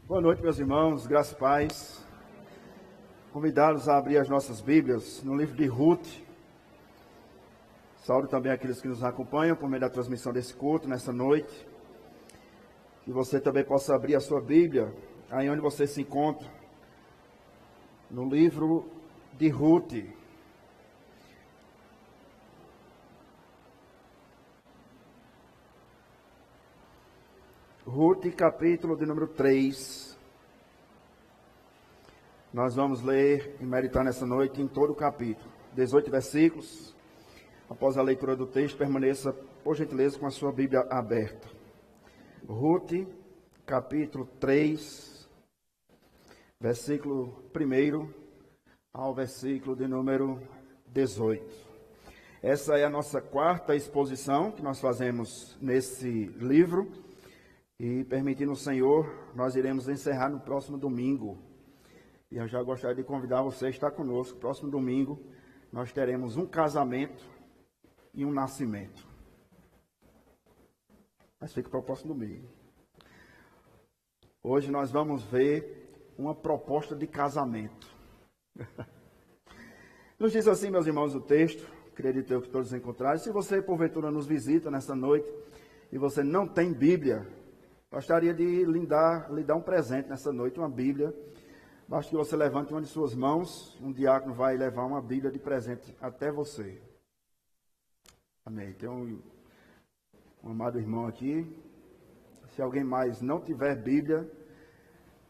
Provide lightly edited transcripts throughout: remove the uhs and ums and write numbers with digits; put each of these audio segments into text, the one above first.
Boa noite, meus irmãos, graças e paz. Convidá-los a abrir as nossas Bíblias no livro de Ruth. Saúdo também aqueles que nos acompanham por meio da transmissão desse culto nessa noite. Que você também possa abrir a sua Bíblia, aí onde você se encontra, no livro de Ruth. Ruth, capítulo de número 3. Nós vamos ler e meditar nessa noite em todo o capítulo. 18 versículos. Após a leitura do texto, permaneça, por gentileza, com a sua Bíblia aberta. Ruth, capítulo 3, versículo 1 ao versículo de número 18. Essa é a nossa quarta exposição que nós fazemos nesse livro. E permitindo o Senhor, nós iremos encerrar no próximo domingo. E eu já gostaria de convidar você a estar conosco. Próximo domingo, nós teremos um casamento e um nascimento. Mas fica para o próximo domingo. Hoje nós vamos ver uma proposta de casamento. Nos diz assim, meus irmãos, o texto. Acredito eu que todos encontraram. Se você, porventura, nos visita nessa noite e você não tem Bíblia, gostaria de lhe dar um presente nessa noite, uma Bíblia. Basta que você levante uma de suas mãos, um diácono vai levar uma Bíblia de presente até você. Amém. Tem um amado irmão aqui. Se alguém mais não tiver Bíblia,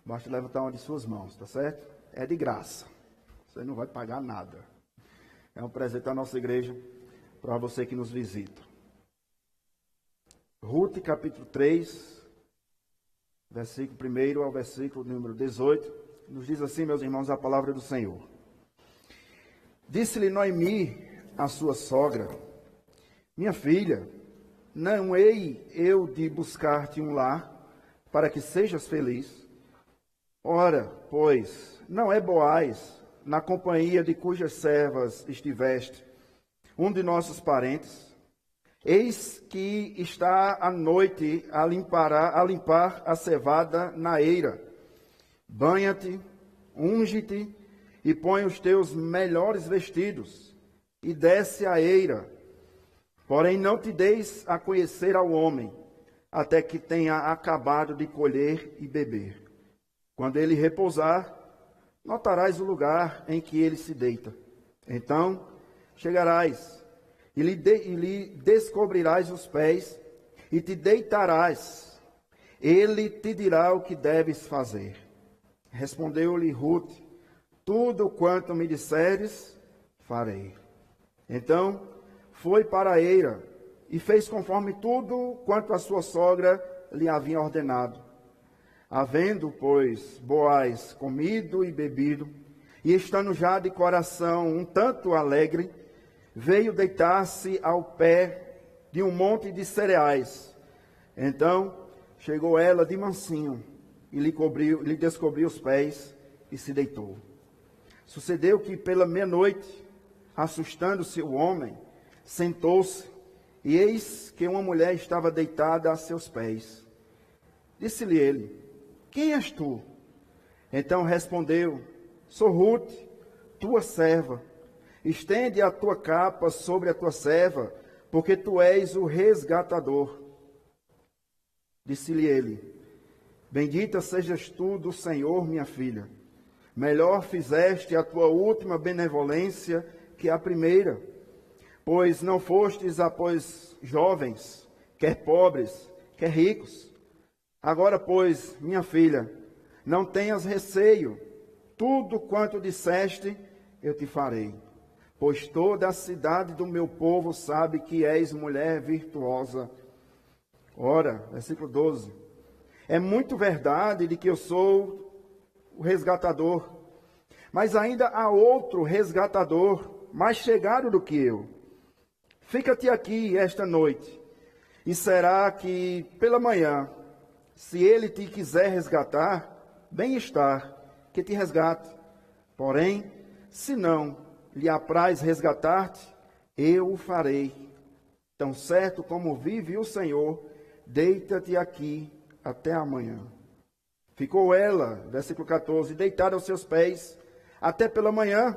basta levantar uma de suas mãos, tá certo? É de graça. Você não vai pagar nada. É um presente da nossa igreja para você que nos visita. Ruth, capítulo 3. Versículo 1 ao versículo número 18, nos diz assim, meus irmãos, a palavra do Senhor. Disse-lhe Noemi, a sua sogra: minha filha, não hei eu de buscar-te um lar, para que sejas feliz? Ora, pois, não é Boaz, na companhia de cujas servas estiveste, um de nossos parentes? Eis que está à noite a limpar a cevada na eira. Banha-te, unge-te e põe os teus melhores vestidos e desce à eira. Porém não te deis a conhecer ao homem, até que tenha acabado de colher e beber. Quando ele repousar, notarás o lugar em que ele se deita. Então chegarás e lhe descobrirás os pés, e te deitarás. Ele te dirá o que deves fazer. Respondeu-lhe Ruth: tudo quanto me disseres, farei. Então foi para a eira, e fez conforme tudo quanto a sua sogra lhe havia ordenado. Havendo, pois, Boaz comido e bebido, e estando já de coração um tanto alegre, veio deitar-se ao pé de um monte de cereais. Então chegou ela de mansinho e lhe descobriu os pés e se deitou. Sucedeu que pela meia-noite, assustando-se o homem, sentou-se, e eis que uma mulher estava deitada a seus pés. Disse-lhe ele: quem és tu? Então respondeu: sou Ruth, tua serva. Estende a tua capa sobre a tua serva, porque tu és o resgatador. Disse-lhe ele: bendita sejas tu do Senhor, minha filha. Melhor fizeste a tua última benevolência que a primeira, pois não fostes após jovens, quer pobres, quer ricos. Agora, pois, minha filha, não tenhas receio, tudo quanto disseste, eu te farei. Pois toda a cidade do meu povo sabe que és mulher virtuosa. Ora, versículo 12. É muito verdade de que eu sou o resgatador, mas ainda há outro resgatador, mais chegado do que eu. Fica-te aqui esta noite, e será que pela manhã, se ele te quiser resgatar, bem está, que te resgate. Porém, se não lhe apraz resgatar-te, eu o farei. Tão certo como vive o Senhor, deita-te aqui até amanhã. Ficou ela, versículo 14, deitada aos seus pés, até pela manhã,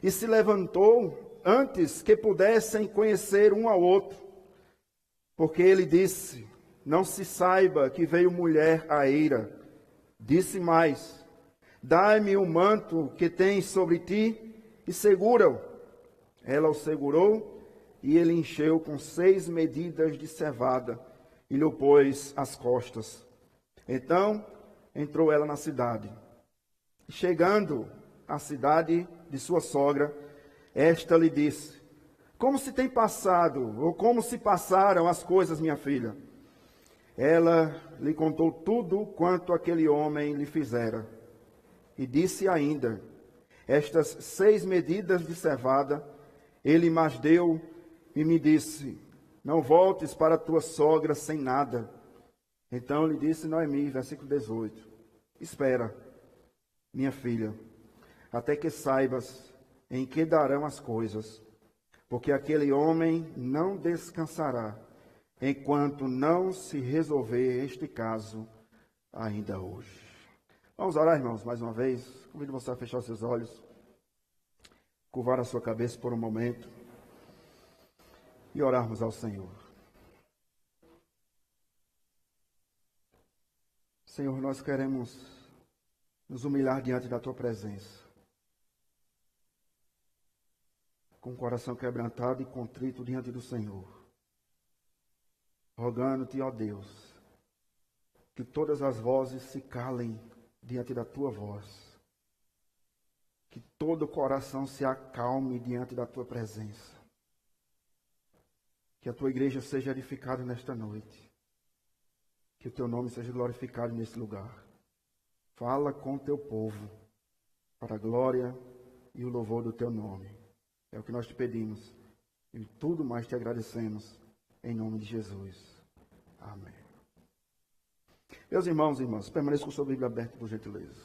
e se levantou antes que pudessem conhecer um ao outro. Porque ele disse, não se saiba que veio mulher à eira. Disse mais, dai-me o manto que tens sobre ti e segura-o. Ela o segurou e ele encheu com 6 medidas de cevada e lhe pôs às costas. Então entrou ela na cidade. Chegando à cidade de sua sogra, esta lhe disse, como se tem passado, ou como se passaram as coisas, minha filha? Ela lhe contou tudo quanto aquele homem lhe fizera. E disse ainda, estas 6 medidas de cevada, ele mas deu e me disse, não voltes para tua sogra sem nada. Então lhe disse Noemi, versículo 18, espera, minha filha, até que saibas em que darão as coisas, porque aquele homem não descansará, enquanto não se resolver este caso ainda hoje. Vamos orar, irmãos, mais uma vez. Convido você a fechar os seus olhos, curvar a sua cabeça por um momento e orarmos ao Senhor. Senhor, nós queremos nos humilhar diante da Tua presença, com o coração quebrantado e contrito diante do Senhor, rogando-te, ó Deus, que todas as vozes se calem diante da Tua voz, que todo coração se acalme diante da Tua presença, que a Tua igreja seja edificada nesta noite, que o Teu nome seja glorificado neste lugar. Fala com o Teu povo, para a glória e o louvor do Teu nome. É o que nós te pedimos, e tudo mais te agradecemos, em nome de Jesus. Amém. Meus irmãos e irmãs, permaneçam com sua Bíblia aberta, por gentileza.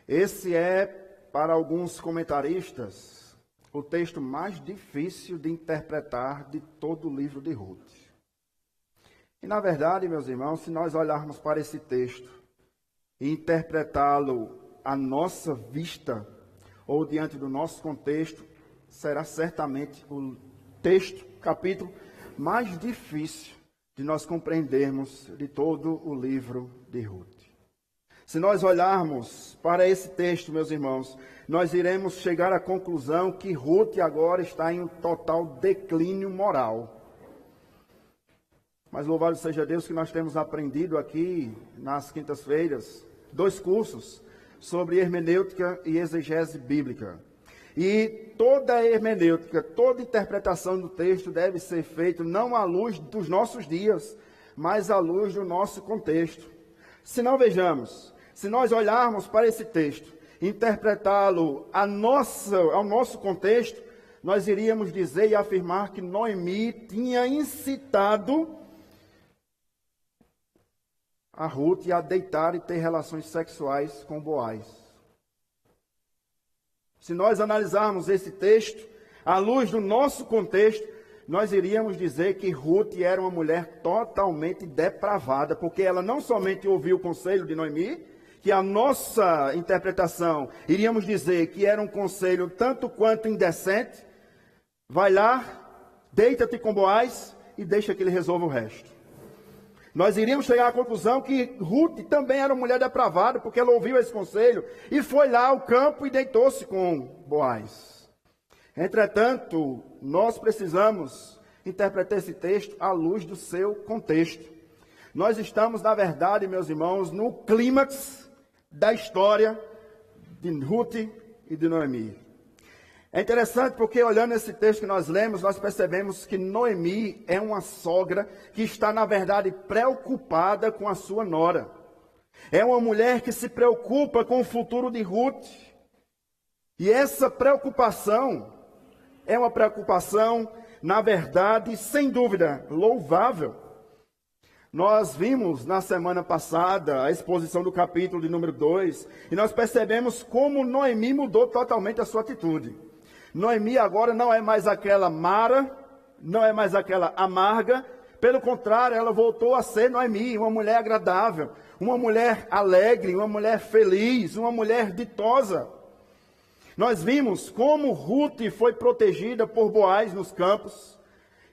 Esse é, para alguns comentaristas, o texto mais difícil de interpretar de todo o livro de Ruth. E, na verdade, meus irmãos, se nós olharmos para esse texto e interpretá-lo à nossa vista, ou diante do nosso contexto, será certamente o texto, capítulo, mais difícil de nós compreendermos de todo o livro de Ruth. Se nós olharmos para esse texto, meus irmãos, nós iremos chegar à conclusão que Ruth agora está em um total declínio moral. Mas louvado seja Deus que nós temos aprendido aqui nas quintas-feiras 2 cursos sobre hermenêutica e exegese bíblica. E toda a hermenêutica, toda interpretação do texto deve ser feita não à luz dos nossos dias, mas à luz do nosso contexto. Se não vejamos, se nós olharmos para esse texto, interpretá-lo ao nosso contexto, nós iríamos dizer e afirmar que Noemi tinha incitado a Ruth a deitar e ter relações sexuais com Boaz. Se nós analisarmos esse texto, à luz do nosso contexto, nós iríamos dizer que Ruth era uma mulher totalmente depravada, porque ela não somente ouviu o conselho de Noemi, que a nossa interpretação, iríamos dizer que era um conselho tanto quanto indecente, vai lá, deita-te com Boaz e deixa que ele resolva o resto. Nós iríamos chegar à conclusão que Ruth também era uma mulher depravada, porque ela ouviu esse conselho e foi lá ao campo e deitou-se com Boaz. Entretanto, nós precisamos interpretar esse texto à luz do seu contexto. Nós estamos, na verdade, meus irmãos, no clímax da história de Ruth e de Noemi. É interessante porque, olhando esse texto que nós lemos, nós percebemos que Noemi é uma sogra que está, na verdade, preocupada com a sua nora. É uma mulher que se preocupa com o futuro de Ruth. E essa preocupação é uma preocupação, na verdade, sem dúvida, louvável. Nós vimos na semana passada a exposição do capítulo de número 2 e nós percebemos como Noemi mudou totalmente a sua atitude. Noemi agora não é mais aquela Mara, não é mais aquela amarga, pelo contrário, ela voltou a ser Noemi, uma mulher agradável, uma mulher alegre, uma mulher feliz, uma mulher ditosa. Nós vimos como Ruth foi protegida por Boaz nos campos.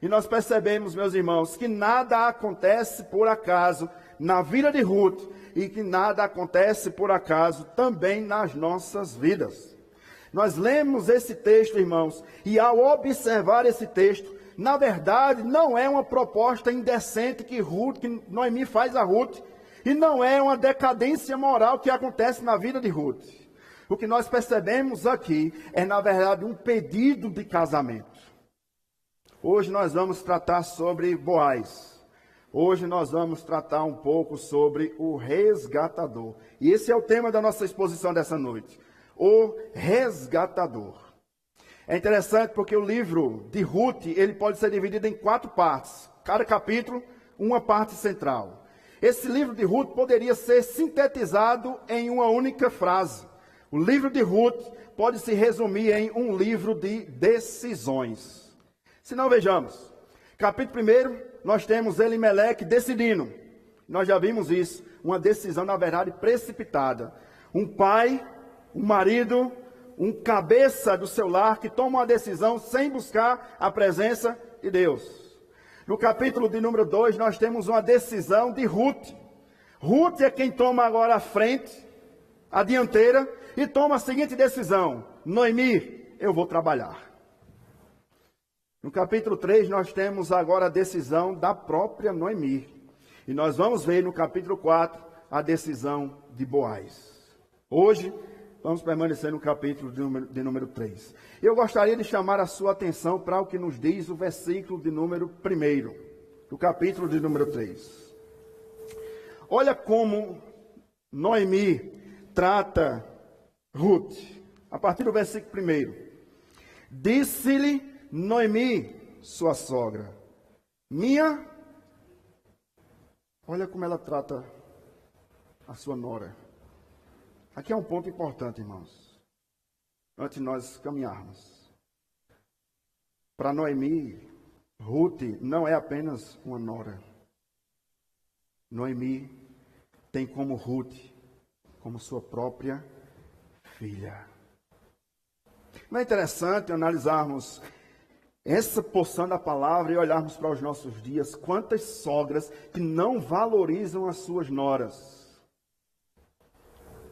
E nós percebemos, meus irmãos, que nada acontece por acaso na vida de Ruth e que nada acontece por acaso também nas nossas vidas. Nós lemos esse texto, irmãos, e ao observar esse texto, na verdade, não é uma proposta indecente que Noemi faz a Ruth, e não é uma decadência moral que acontece na vida de Ruth. O que nós percebemos aqui é, na verdade, um pedido de casamento. Hoje nós vamos tratar sobre Boaz. Hoje nós vamos tratar um pouco sobre o resgatador. E esse é o tema da nossa exposição dessa noite. O resgatador. É interessante porque o livro de Ruth, ele pode ser dividido em 4 partes. Cada capítulo, uma parte central. Esse livro de Ruth poderia ser sintetizado em uma única frase. O livro de Ruth pode se resumir em um livro de decisões. Se não, vejamos. Capítulo 1, nós temos Elimeleque decidindo. Nós já vimos isso. Uma decisão, na verdade, precipitada. Um pai, um marido, um cabeça do seu lar que toma uma decisão sem buscar a presença de Deus. No capítulo de número 2, nós temos uma decisão de Ruth. Ruth é quem toma agora a frente, a dianteira, e toma a seguinte decisão: Noemi, eu vou trabalhar. No capítulo 3, nós temos agora a decisão da própria Noemi. E nós vamos ver no capítulo 4 a decisão de Boaz. Hoje, vamos permanecer no capítulo de número 3. Eu gostaria de chamar a sua atenção para o que nos diz o versículo de número 1, do capítulo de número 3. Olha como Noemi trata Ruth. A partir do versículo 1. Disse-lhe Noemi, sua sogra, olha como ela trata a sua nora. Aqui é um ponto importante, irmãos, antes de nós caminharmos. Para Noemi, Ruth não é apenas uma nora. Noemi tem como Ruth, como sua própria filha. Não é interessante analisarmos essa porção da palavra e olharmos para os nossos dias, quantas sogras que não valorizam as suas noras.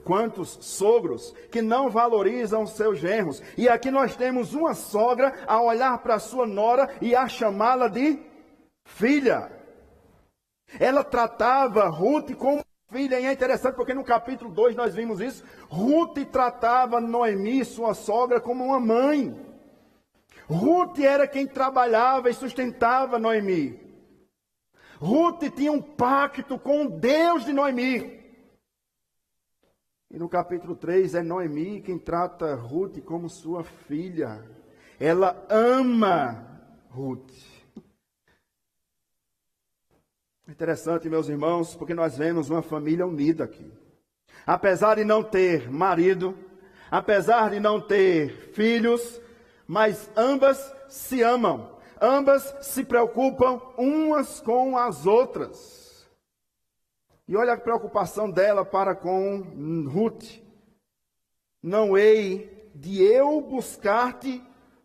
Quantos sogros que não valorizam os seus genros. E aqui nós temos uma sogra a olhar para a sua nora e a chamá-la de filha. Ela tratava Ruth como filha, e é interessante porque no capítulo 2 nós vimos isso. Ruth tratava Noemi, sua sogra, como uma mãe. Ruth era quem trabalhava e sustentava Noemi. Ruth tinha um pacto com o Deus de Noemi. E no capítulo 3 é Noemi quem trata Ruth como sua filha. Ela ama Ruth. Interessante, meus irmãos, porque nós vemos uma família unida aqui. Apesar de não ter marido, apesar de não ter filhos, mas ambas se amam, ambas se preocupam umas com as outras. E olha a preocupação dela para com Ruth. Não hei de eu buscar-te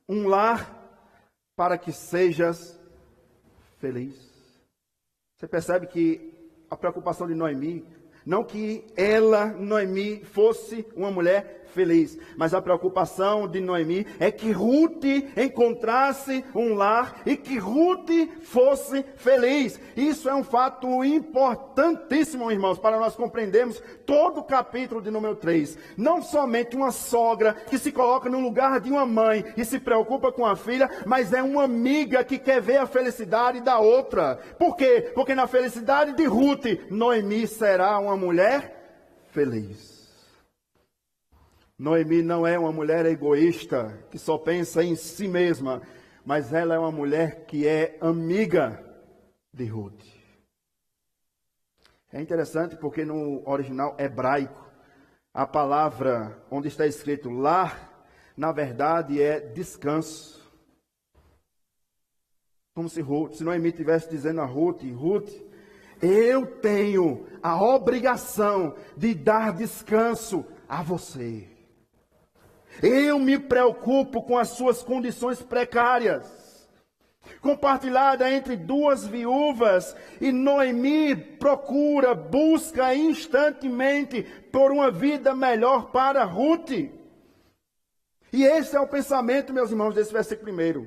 um lar para que sejas feliz. Você percebe que a preocupação de Noemi, não que ela, Noemi, fosse uma mulher feliz, mas a preocupação de Noemi é que Ruth encontrasse um lar e que Ruth fosse feliz. Isso é um fato importantíssimo, irmãos, para nós compreendermos todo o capítulo de número 3. Não somente uma sogra que se coloca no lugar de uma mãe e se preocupa com a filha, mas é uma amiga que quer ver a felicidade da outra. Por quê? Porque na felicidade de Ruth, Noemi será uma mulher feliz. Noemi não é uma mulher egoísta, que só pensa em si mesma, mas ela é uma mulher que é amiga de Ruth. É interessante porque no original hebraico, a palavra onde está escrito lar, na verdade é descanso. Como se Noemi estivesse dizendo a Ruth, Ruth, eu tenho a obrigação de dar descanso a você. Eu me preocupo com as suas condições precárias. Compartilhada entre duas viúvas, e Noemi busca instantemente por uma vida melhor para Ruth. E esse é o pensamento, meus irmãos, desse versículo 1.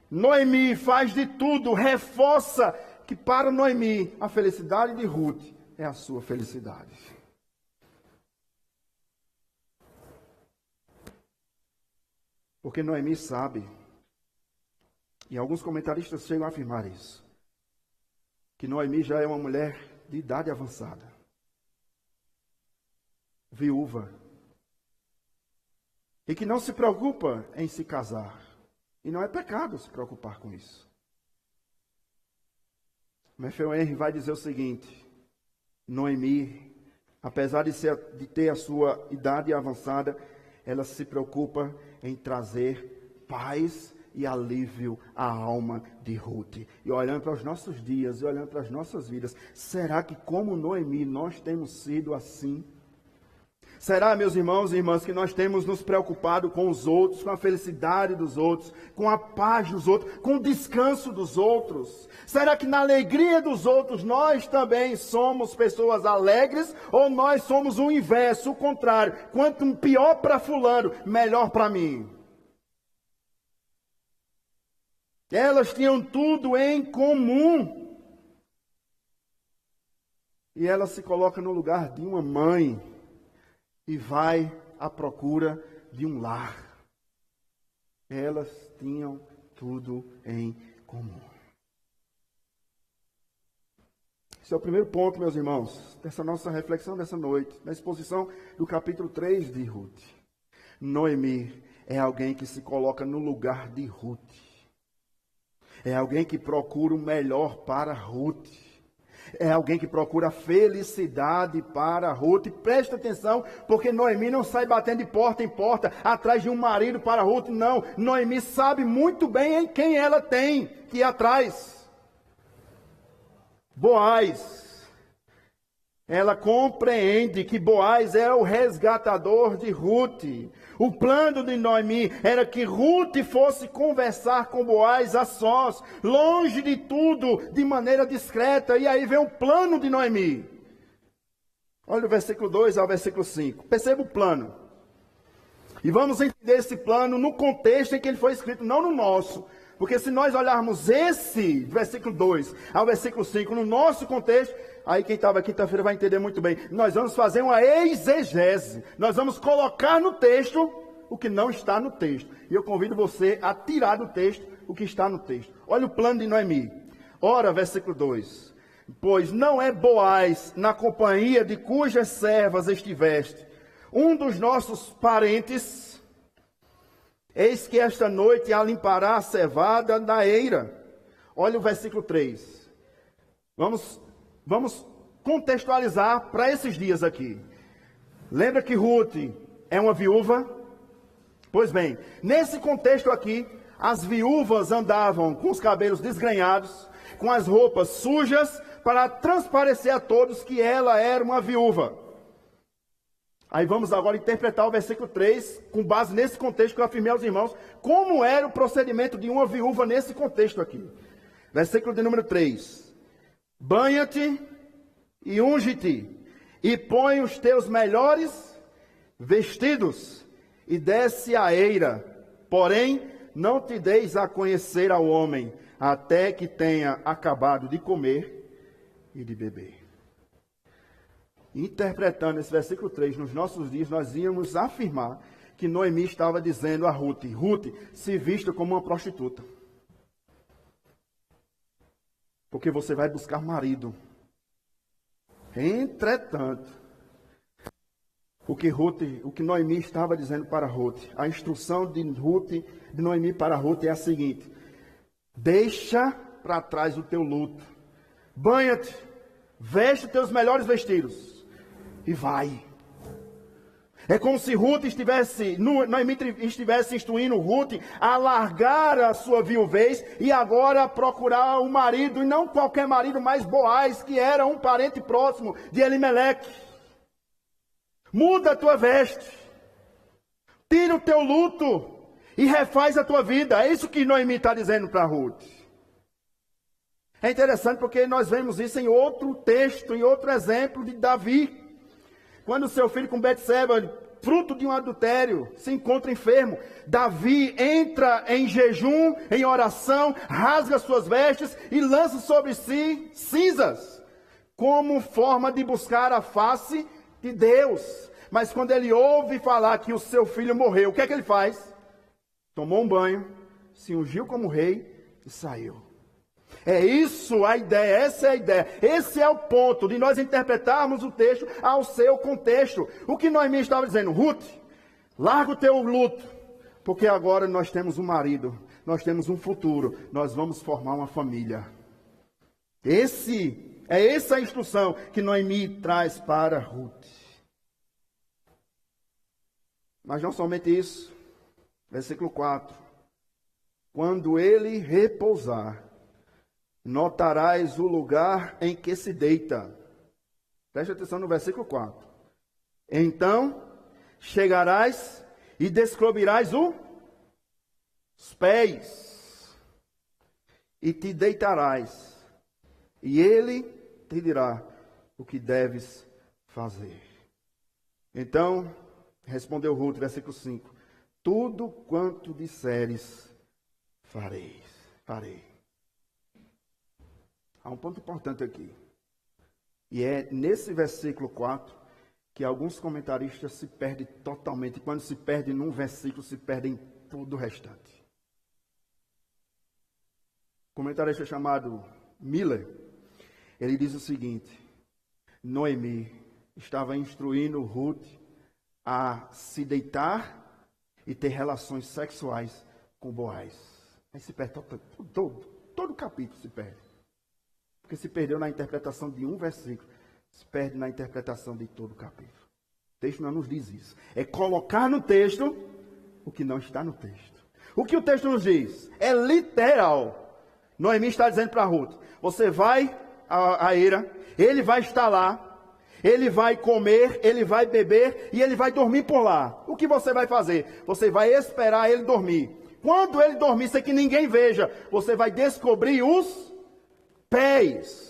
Noemi faz de tudo, reforça que para Noemi a felicidade de Ruth é a sua felicidade. Porque Noemi sabe, e alguns comentaristas chegam a afirmar isso, que Noemi já é uma mulher de idade avançada, viúva, e que não se preocupa em se casar. E não é pecado se preocupar com isso. Matthew Henry vai dizer o seguinte: Noemi, apesar de ter a sua idade avançada, ela se preocupa em trazer paz e alívio à alma de Ruth. E olhando para os nossos dias, e olhando para as nossas vidas, será que como Noemi nós temos sido assim? Será, meus irmãos e irmãs, que nós temos nos preocupado com os outros, com a felicidade dos outros, com a paz dos outros, com o descanso dos outros? Será que na alegria dos outros nós também somos pessoas alegres? Ou nós somos o inverso, o contrário? Quanto pior para fulano, melhor para mim. Elas tinham tudo em comum. E ela se coloca no lugar de uma mãe e vai à procura de um lar. Elas tinham tudo em comum. Esse é o primeiro ponto, meus irmãos, dessa nossa reflexão dessa noite, na exposição do capítulo 3 de Ruth. Noemi é alguém que se coloca no lugar de Ruth. É alguém que procura o melhor para Ruth. É alguém que procura felicidade para Ruth. Presta atenção, porque Noemi não sai batendo de porta em porta atrás de um marido para Ruth. Não, Noemi sabe muito bem em quem ela tem que ir atrás. Boaz. Ela compreende que Boaz é o resgatador de Ruth. O plano de Noemi era que Ruth fosse conversar com Boaz a sós, longe de tudo, de maneira discreta. E aí vem o plano de Noemi. Olha o versículo 2 ao versículo 5. Perceba o plano. E vamos entender esse plano no contexto em que ele foi escrito, não no nosso. Porque se nós olharmos esse versículo 2 ao versículo 5 no nosso contexto, aí quem estava quinta-feira vai entender muito bem. Nós vamos fazer uma exegese. Nós vamos colocar no texto o que não está no texto. E eu convido você a tirar do texto o que está no texto. Olha o plano de Noemi. Ora, versículo 2. Pois não é Boaz, na companhia de cujas servas estiveste, um dos nossos parentes. Eis que esta noite a limpará a cevada da eira. Olha o versículo 3. Vamos contextualizar para esses dias aqui. Lembra que Ruth é uma viúva? Pois bem, nesse contexto aqui, as viúvas andavam com os cabelos desgrenhados, com as roupas sujas, para transparecer a todos que ela era uma viúva. Aí vamos agora interpretar o versículo 3, com base nesse contexto que eu afirmei aos irmãos, como era o procedimento de uma viúva nesse contexto aqui. Versículo de número 3. Banha-te e unge-te, e põe os teus melhores vestidos, e desce a eira. Porém, não te deis a conhecer ao homem, até que tenha acabado de comer e de beber. Interpretando esse versículo 3 nos nossos dias, nós íamos afirmar que Noemi estava dizendo a Ruth: Ruth, se vista como uma prostituta. Porque você vai buscar marido. Entretanto, o que Noemi estava dizendo para Ruth, a instrução de Noemi para Ruth é a seguinte: deixa para trás o teu luto, banha-te, veste os teus melhores vestidos e vai. É como se Ruth Noemi estivesse instruindo Ruth a largar a sua viuvez e agora procurar um marido, e não qualquer marido, mas Boaz, que era um parente próximo de Elimeleque. Muda a tua veste, tira o teu luto e refaz a tua vida. É isso que Noemi está dizendo para Ruth. É interessante porque nós vemos isso em outro texto, em outro exemplo de Davi. Quando seu filho com Betseba, fruto de um adultério, se encontra enfermo, Davi entra em jejum, em oração, rasga suas vestes e lança sobre si cinzas, como forma de buscar a face de Deus. Mas quando ele ouve falar que o seu filho morreu, o que é que ele faz? Tomou um banho, se ungiu como rei e saiu. É isso a ideia, essa é a ideia. Esse é o ponto de nós interpretarmos o texto ao seu contexto. O que Noemi estava dizendo? Ruth, larga o teu luto, porque agora nós temos um marido, nós temos um futuro, nós vamos formar uma família. Essa a instrução que Noemi traz para Ruth. Mas não somente isso. Versículo 4. Quando ele repousar, notarás o lugar em que se deita. Preste atenção no versículo 4. Então chegarás e descobrirás os pés, e te deitarás, e ele te dirá o que deves fazer. Então respondeu Ruth, versículo 5: tudo quanto disseres, farei. Há um ponto importante aqui. E é nesse versículo 4 que alguns comentaristas se perdem totalmente. Quando se perde num versículo, se perdem em todo o restante. O comentarista chamado Miller, ele diz o seguinte: Noemi estava instruindo Ruth a se deitar e ter relações sexuais com Boaz. Aí se perde todo o capítulo se perde. Porque se perdeu na interpretação de um versículo, se perde na interpretação de todo o capítulo. O texto não nos diz isso. É colocar no texto o que não está no texto. O que o texto nos diz é literal. Noemi está dizendo para Ruth: você vai à eira, ele vai estar lá, ele vai comer, ele vai beber e ele vai dormir por lá. O que você vai fazer? Você vai esperar ele dormir. Quando ele dormir, sem que ninguém veja, você vai descobrir os pés.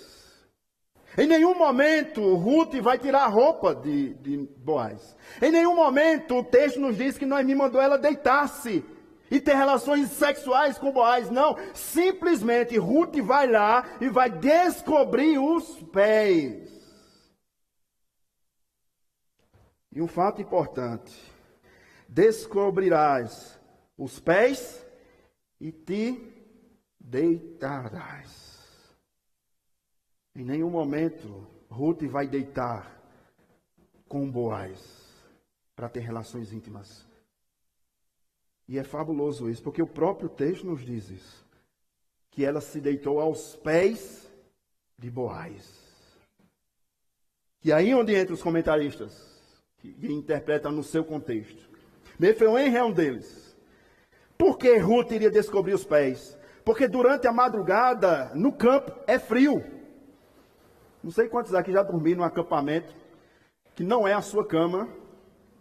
Em nenhum momento Ruth vai tirar a roupa de Boaz. Em nenhum momento o texto nos diz que Noemi mandou ela deitar-se e ter relações sexuais com Boaz. Não, simplesmente Ruth vai lá e vai descobrir os pés. E um fato importante: descobrirás os pés e te deitarás. Em nenhum momento Ruth vai deitar com Boaz para ter relações íntimas. E é fabuloso isso, porque o próprio texto nos diz isso. Que ela se deitou aos pés de Boaz. E aí onde entra os comentaristas, que interpretam no seu contexto. Mefeuém é um deles. Por que Ruth iria descobrir os pés? Porque durante a madrugada, no campo, é frio. Não sei quantos aqui já dormiram num acampamento que não é a sua cama,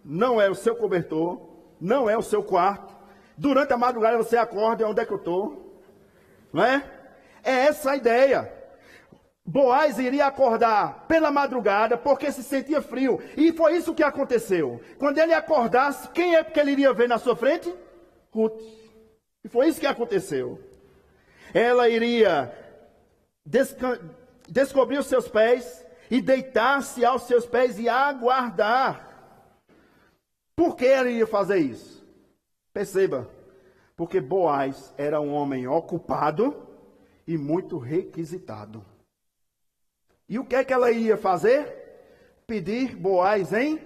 não é o seu cobertor, não é o seu quarto. Durante a madrugada você acorda: onde é que eu estou? Não é? É essa a ideia. Boaz iria acordar pela madrugada porque se sentia frio. E foi isso que aconteceu. Quando ele acordasse, quem é que ele iria ver na sua frente? Ruth. E foi isso que aconteceu. Ela iria descobrir os seus pés e deitar-se aos seus pés e aguardar. Por que ela iria fazer isso? Perceba, porque Boaz era um homem ocupado e muito requisitado. E o que é que ela ia fazer? Pedir Boaz em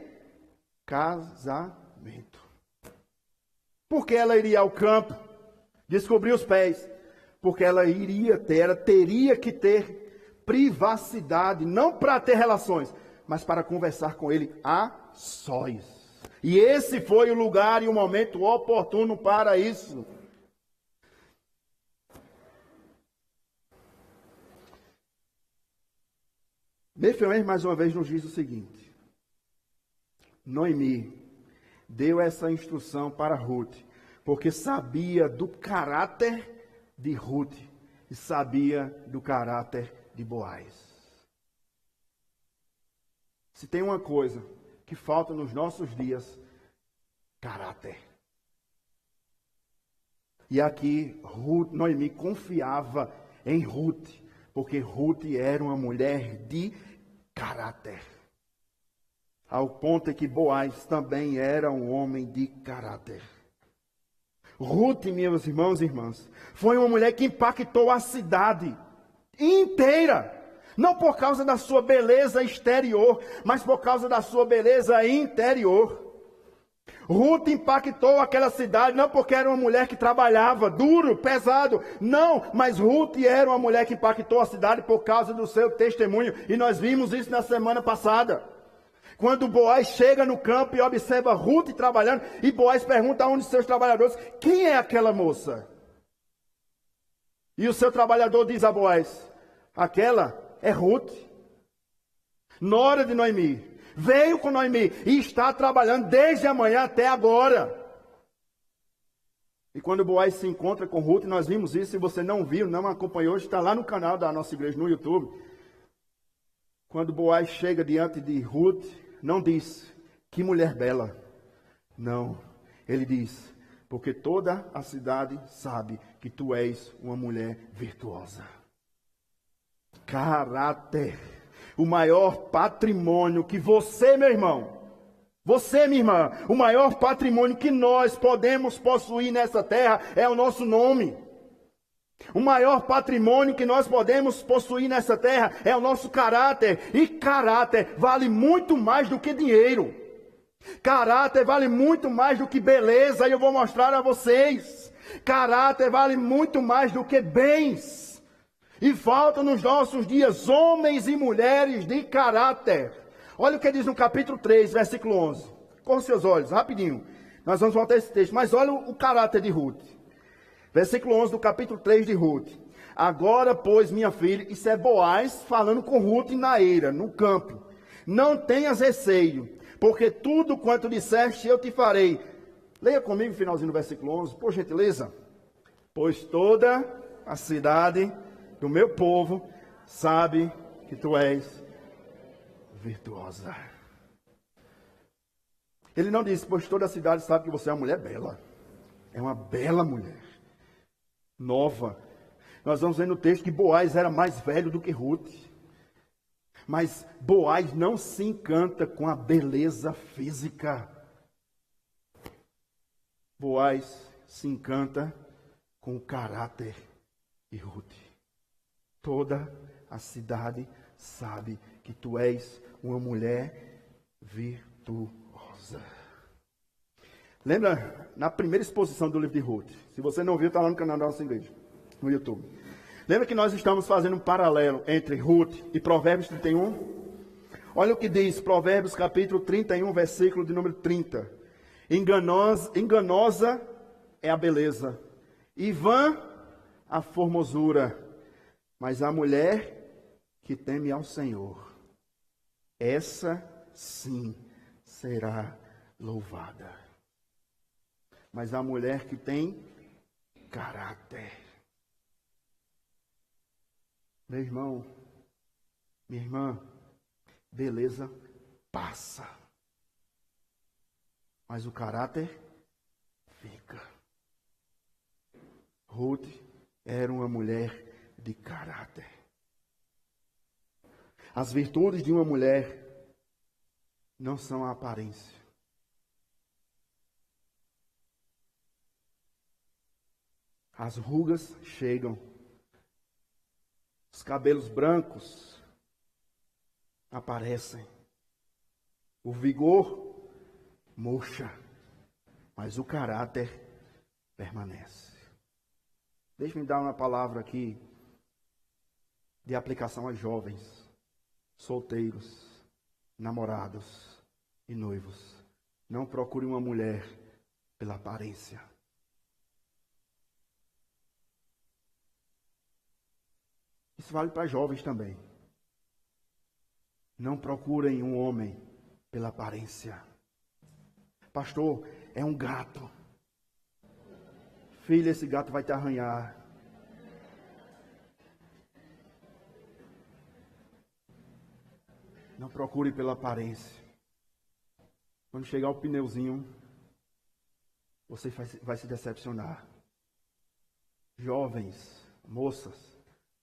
casamento. Por que ela iria ao campo descobrir os pés? Porque ela teria que ter privacidade, não para ter relações, mas para conversar com ele a sós. E esse foi o lugar e o momento oportuno para isso. Befemer mais uma vez nos diz o seguinte: Noemi deu essa instrução para Ruth, porque sabia do caráter de Ruth e sabia do caráter de Boaz. Se tem uma coisa que falta nos nossos dias, caráter. E aqui Noemi confiava em Ruth, porque Ruth era uma mulher de caráter. Ao ponto que Boaz também era um homem de caráter. Ruth, meus irmãos e irmãs, foi uma mulher que impactou a cidade inteira. Não por causa da sua beleza exterior, mas por causa da sua beleza interior. Ruth impactou aquela cidade, não porque era uma mulher que trabalhava duro, pesado, não, mas Ruth era uma mulher que impactou a cidade por causa do seu testemunho, e nós vimos isso na semana passada. Quando Boaz chega no campo e observa Ruth trabalhando, e Boaz pergunta a um de seus trabalhadores: quem é aquela moça? E o seu trabalhador diz a Boaz: aquela é Ruth, nora de Noemi. Veio com Noemi e está trabalhando desde amanhã até agora. E quando Boaz se encontra com Ruth, nós vimos isso. Se você não viu, não acompanhou, está lá no canal da nossa igreja no YouTube. Quando Boaz chega diante de Ruth, não diz: que mulher bela. Não, ele diz: porque toda a cidade sabe que tu és uma mulher virtuosa. Caráter. O maior patrimônio que você, meu irmão, você, minha irmã, o maior patrimônio que nós podemos possuir nessa terra é o nosso nome. O maior patrimônio que nós podemos possuir nessa terra é o nosso caráter. E caráter vale muito mais do que dinheiro. Caráter vale muito mais do que beleza, e eu vou mostrar a vocês. Caráter vale muito mais do que bens. E faltam nos nossos dias homens e mulheres de caráter. Olha o que diz no capítulo 3, versículo 11. Corra seus olhos, rapidinho. Nós vamos voltar a esse texto. Mas olha o caráter de Ruth. Versículo 11 do capítulo 3 de Ruth. Agora, pois, minha filha, isso é Boaz falando com Ruth na eira, no campo. Não tenhas receio, porque tudo quanto disseste eu te farei. Leia comigo o finalzinho do versículo 11, por gentileza. Pois toda a cidade do meu povo sabe que tu és virtuosa. Ele não disse: pois toda a cidade sabe que você é uma mulher bela. É uma bela mulher. Nova. Nós vamos ver no texto que Boaz era mais velho do que Ruth. Mas Boaz não se encanta com a beleza física. Boaz se encanta com o caráter de Ruth. Toda a cidade sabe que tu és uma mulher virtuosa. Lembra na primeira exposição do livro de Ruth? Se você não viu, está lá no canal da nossa igreja, no YouTube. Lembra que nós estamos fazendo um paralelo entre Ruth e Provérbios 31? Olha o que diz Provérbios capítulo 31, versículo de número 30. Enganosa é a beleza, e vã a formosura. Mas a mulher que teme ao Senhor, essa sim será louvada. Mas a mulher que tem caráter. Meu irmão, minha irmã, beleza passa. Mas o caráter fica. Ruth era uma mulher de caráter. As virtudes de uma mulher não são a aparência. As rugas chegam. Os cabelos brancos aparecem. O vigor murcha. Mas o caráter permanece. Deixe-me dar uma palavra aqui de aplicação a jovens, solteiros, namorados e noivos. Não procure uma mulher pela aparência. Isso vale para jovens também. Não procurem um homem pela aparência. Pastor, é um gato. Filha, esse gato vai te arranhar. Não procure pela aparência. Quando chegar o pneuzinho, você vai se decepcionar. Jovens, moças,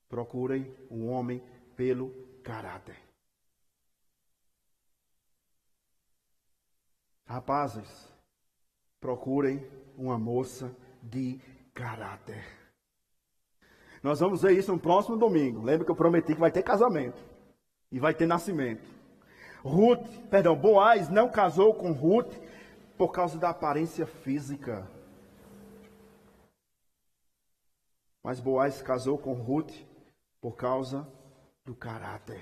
procurem um homem pelo caráter. Rapazes, procurem uma moça de caráter. Nós vamos ver isso no próximo domingo. Lembra que eu prometi que vai ter casamento. E vai ter nascimento. Boaz não casou com Ruth por causa da aparência física. Mas Boaz casou com Ruth por causa do caráter.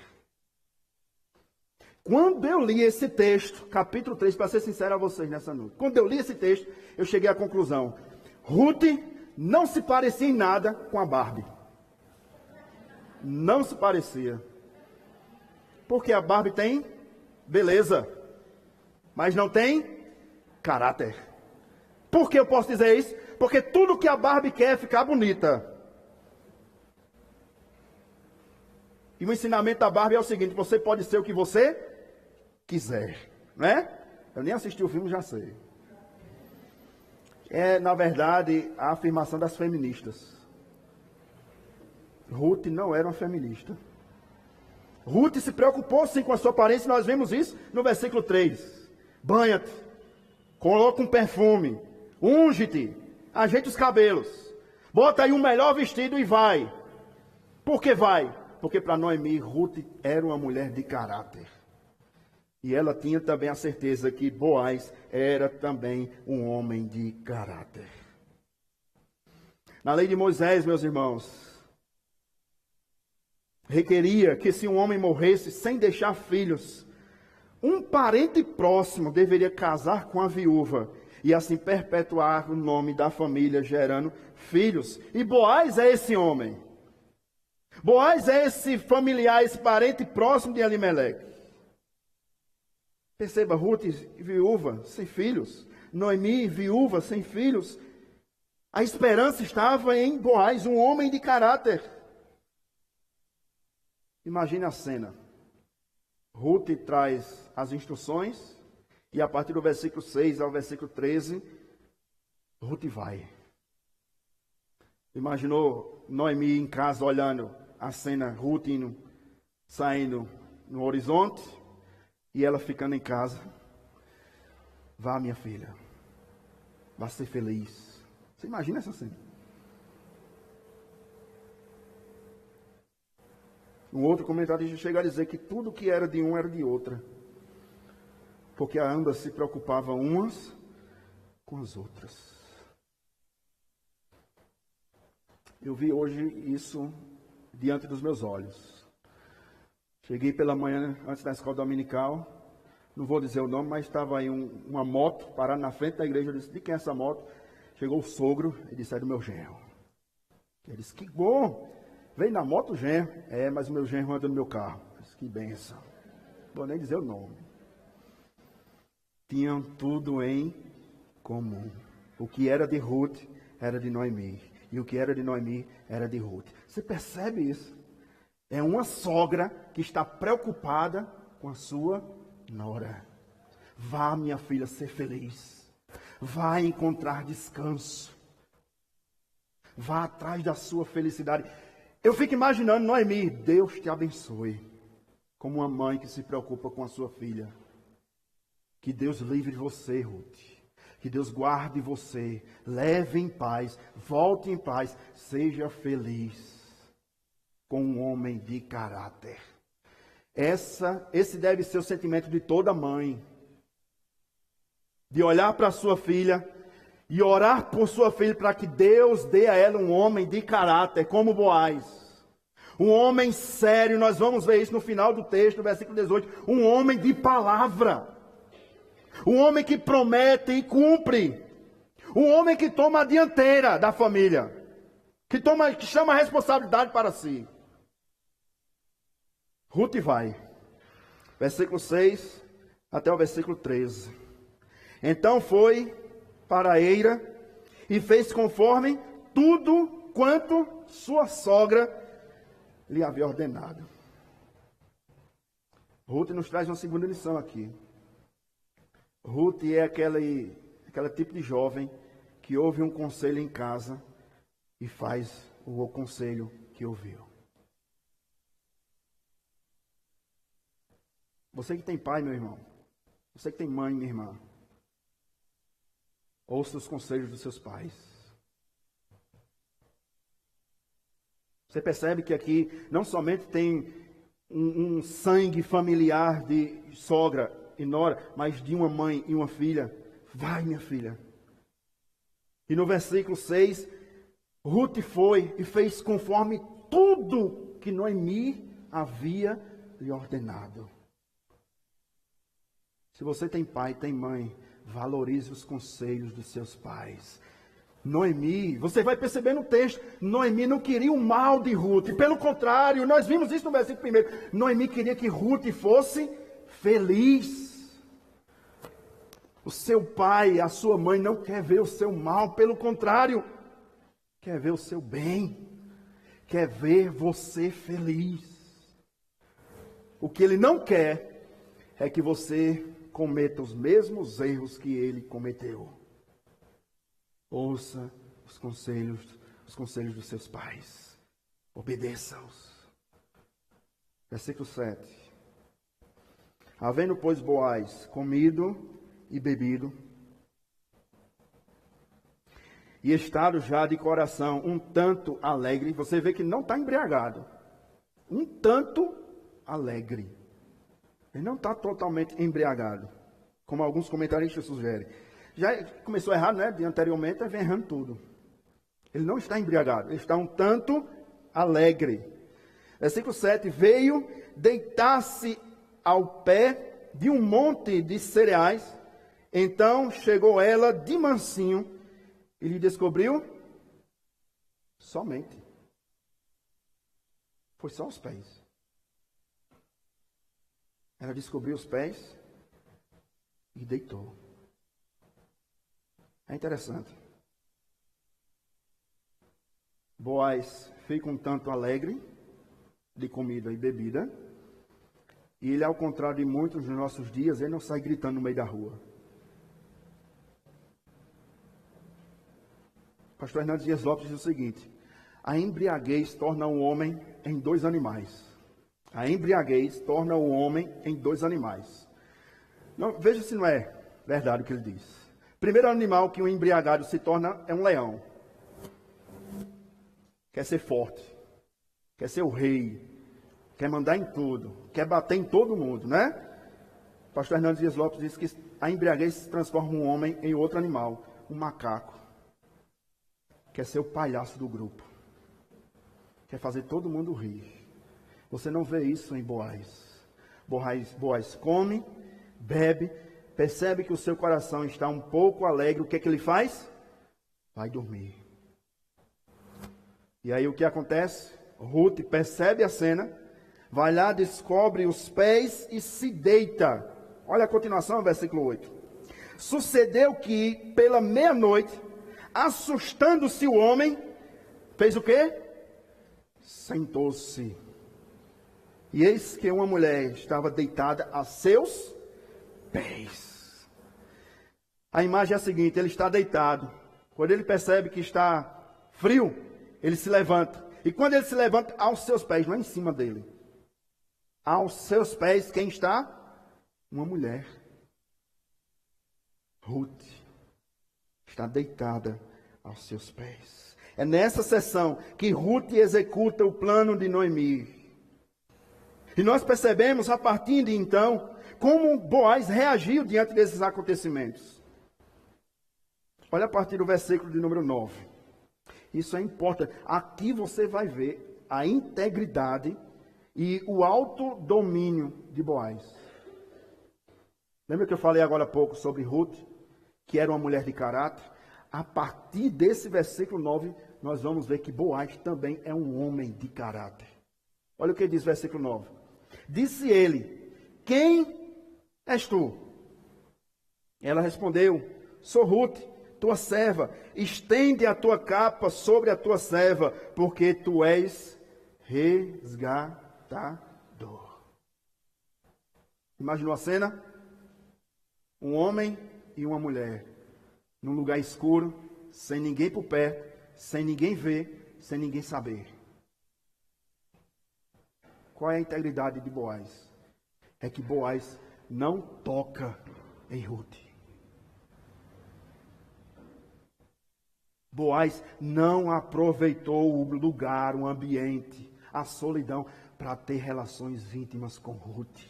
Quando eu li esse texto, capítulo 3, para ser sincero a vocês nessa noite. Quando eu li esse texto, eu cheguei à conclusão. Ruth não se parecia em nada com a Barbie. Não se parecia. Porque a Barbie tem beleza, mas não tem caráter. Por que eu posso dizer isso? Porque tudo que a Barbie quer é ficar bonita. E o ensinamento da Barbie é o seguinte: você pode ser o que você quiser, né? Eu nem assisti o filme, já sei. É, na verdade, a afirmação das feministas. Ruth não era uma feminista. Ruth se preocupou sim com a sua aparência, nós vemos isso no versículo 3. Banha-te, coloca um perfume, unge-te, ajeita os cabelos, bota aí um melhor vestido e vai. Por que vai? Porque para Noemi, Ruth era uma mulher de caráter. E ela tinha também a certeza que Boaz era também um homem de caráter. Na lei de Moisés, meus irmãos, requeria que se um homem morresse sem deixar filhos, um parente próximo deveria casar com a viúva e assim perpetuar o nome da família, gerando filhos. E Boaz é esse homem. Boaz é esse familiar, esse parente próximo de Elimeleque. Perceba, Ruth, viúva, sem filhos. Noemi, viúva, sem filhos. A esperança estava em Boaz, um homem de caráter. Imagine a cena. Ruth traz as instruções e a partir do versículo 6 ao versículo 13, Ruth vai. Imaginou Noemi em casa olhando a cena, Ruth saindo no horizonte e ela ficando em casa. Vá, minha filha, vá ser feliz. Você imagina essa cena? Um outro comentarista chega a dizer que tudo que era de um era de outra. Porque ambas se preocupavam umas com as outras. Eu vi hoje isso diante dos meus olhos. Cheguei pela manhã, antes da escola dominical. Não vou dizer o nome, mas estava aí uma moto parada na frente da igreja. Eu disse: de quem é essa moto? Chegou o sogro e disse: é do meu genro. Ele disse: que bom! Vem na moto o genro. É, mas o meu genro anda no meu carro. Disse: que bênção. Não vou nem dizer o nome. Tinham tudo em comum. O que era de Ruth era de Noemi. E o que era de Noemi era de Ruth. Você percebe isso? É uma sogra que está preocupada com a sua nora. Vá, minha filha, ser feliz. Vá encontrar descanso. Vá atrás da sua felicidade. Eu fico imaginando Noemi: Deus te abençoe. Como uma mãe que se preocupa com a sua filha. Que Deus livre você, Ruth. Que Deus guarde você. Leve em paz. Volte em paz. Seja feliz. Com um homem de caráter. Esse deve ser o sentimento de toda mãe. De olhar para sua filha e orar por sua filha para que Deus dê a ela um homem de caráter, como Boaz. Um homem sério, nós vamos ver isso no final do texto, no versículo 18. Um homem de palavra. O homem que promete e cumpre. O homem que toma a dianteira da família. Que chama a responsabilidade para si. Ruth vai. Versículo 6 até o versículo 13. Então foi para a eira e fez conforme tudo quanto sua sogra lhe havia ordenado. Ruth nos traz uma segunda lição aqui. Ruth é aquele tipo de jovem que ouve um conselho em casa e faz o conselho que ouviu. Você que tem pai, meu irmão. Você que tem mãe, minha irmã. Ouça os conselhos dos seus pais. Você percebe que aqui não somente tem um sangue familiar de sogra e nora, mas de uma mãe e uma filha. Vai, minha filha. E no versículo 6, Ruth foi e fez conforme tudo que Noemi havia lhe ordenado. Se você tem pai, tem mãe, valorize os conselhos dos seus pais. Noemi, você vai perceber no texto, Noemi não queria o mal de Ruth. Pelo contrário, nós vimos isso no versículo 1. Noemi queria que Ruth fosse feliz. O seu pai, a sua mãe não quer ver o seu mal. Pelo contrário, quer ver o seu bem. Quer ver você feliz. O que ele não quer é que você cometa os mesmos erros que ele cometeu. Ouça os conselhos dos seus pais. Obedeça-os. Versículo 7. Havendo, pois, Boaz comido e bebido, e estado já de coração um tanto alegre, você vê que não está embriagado. Um tanto alegre. Ele não está totalmente embriagado, como alguns comentaristas sugerem. Já começou errado, né? De anteriormente, vem errando tudo. Ele não está embriagado, ele está um tanto alegre. Versículo 7. Veio deitar-se ao pé de um monte de cereais. Então chegou ela de mansinho e lhe descobriu somente. Foi só os pés. Ela descobriu os pés e deitou. É interessante. Boaz fica um tanto alegre de comida e bebida. E ele, ao contrário de muitos dos nossos dias, ele não sai gritando no meio da rua. Pastor Hernandes Dias Lopes diz o seguinte: a embriaguez torna o homem em dois animais. A embriaguez torna o homem em dois animais. Não, veja se não é verdade o que ele diz. Primeiro animal que um embriagado se torna é um leão. Quer ser forte. Quer ser o rei. Quer mandar em tudo. Quer bater em todo mundo, né? Pastor Hernandes Dias Lopes diz que a embriaguez transforma um homem em outro animal. Um macaco. Quer ser o palhaço do grupo. Quer fazer todo mundo rir. Você não vê isso em Boaz. Boaz come, bebe, percebe que o seu coração está um pouco alegre. O que é que ele faz? Vai dormir. E aí o que acontece? Ruth percebe a cena, vai lá, descobre os pés e se deita. Olha a continuação, versículo 8. Sucedeu que, pela meia-noite, assustando-se o homem, fez o quê? Sentou-se. E eis que uma mulher estava deitada a seus pés. A imagem é a seguinte: ele está deitado. Quando ele percebe que está frio, ele se levanta. E quando ele se levanta, aos seus pés, não é em cima dele. Aos seus pés, quem está? Uma mulher. Ruth está deitada aos seus pés. É nessa sessão que Ruth executa o plano de Noemi. E nós percebemos, a partir de então, como Boaz reagiu diante desses acontecimentos. Olha a partir do versículo de número 9. Isso é importante. Aqui você vai ver a integridade e o autodomínio de Boaz. Lembra que eu falei agora há pouco sobre Ruth, que era uma mulher de caráter? A partir desse versículo 9, nós vamos ver que Boaz também é um homem de caráter. Olha o que diz o versículo 9. Disse ele: quem és tu? Ela respondeu: sou Ruth, tua serva. Estende a tua capa sobre a tua serva, porque tu és resgatador. Imaginou a cena? Um homem e uma mulher, num lugar escuro, sem ninguém por perto, sem ninguém ver, sem ninguém saber. Qual é a integridade de Boaz? É que Boaz não toca em Ruth. Boaz não aproveitou o lugar, o ambiente, a solidão, para ter relações íntimas com Ruth.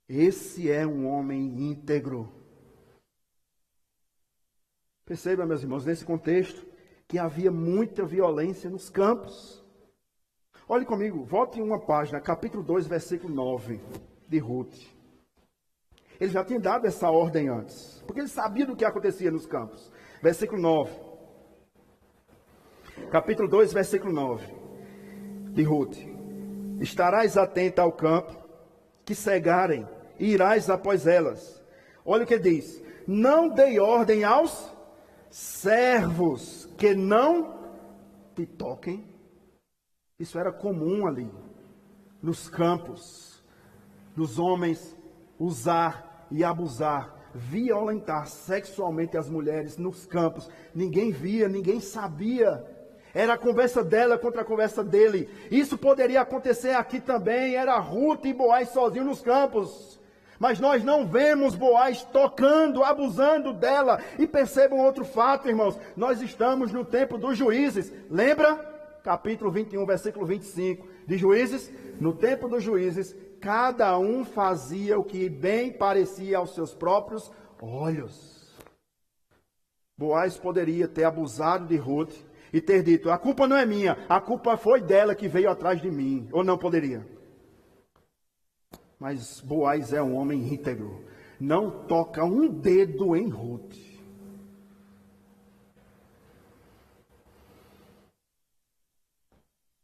Esse é um homem íntegro. Perceba, meus irmãos, nesse contexto, que havia muita violência nos campos. Olhe comigo, volte em uma página, capítulo 2, versículo 9, de Ruth. Ele já tinha dado essa ordem antes, porque ele sabia do que acontecia nos campos. Versículo 9. Capítulo 2, versículo 9, de Ruth. Estarás atenta ao campo, que cegarem, e irás após elas. Olha o que ele diz. Não dei ordem aos servos que não te toquem. Isso era comum ali, nos campos, dos homens usar e abusar, violentar sexualmente as mulheres nos campos. Ninguém via, ninguém sabia. Era a conversa dela contra a conversa dele. Isso poderia acontecer aqui também. Era Ruth e Boaz sozinhos nos campos. Mas nós não vemos Boaz tocando, abusando dela. E percebam outro fato, irmãos. Nós estamos no tempo dos juízes. Lembra? Capítulo 21, versículo 25 de Juízes. No tempo dos juízes, cada um fazia o que bem parecia aos seus próprios olhos. Boaz poderia ter abusado de Ruth e ter dito: a culpa não é minha, a culpa foi dela que veio atrás de mim. Ou não poderia? Mas Boaz é um homem íntegro. Não toca um dedo em Ruth.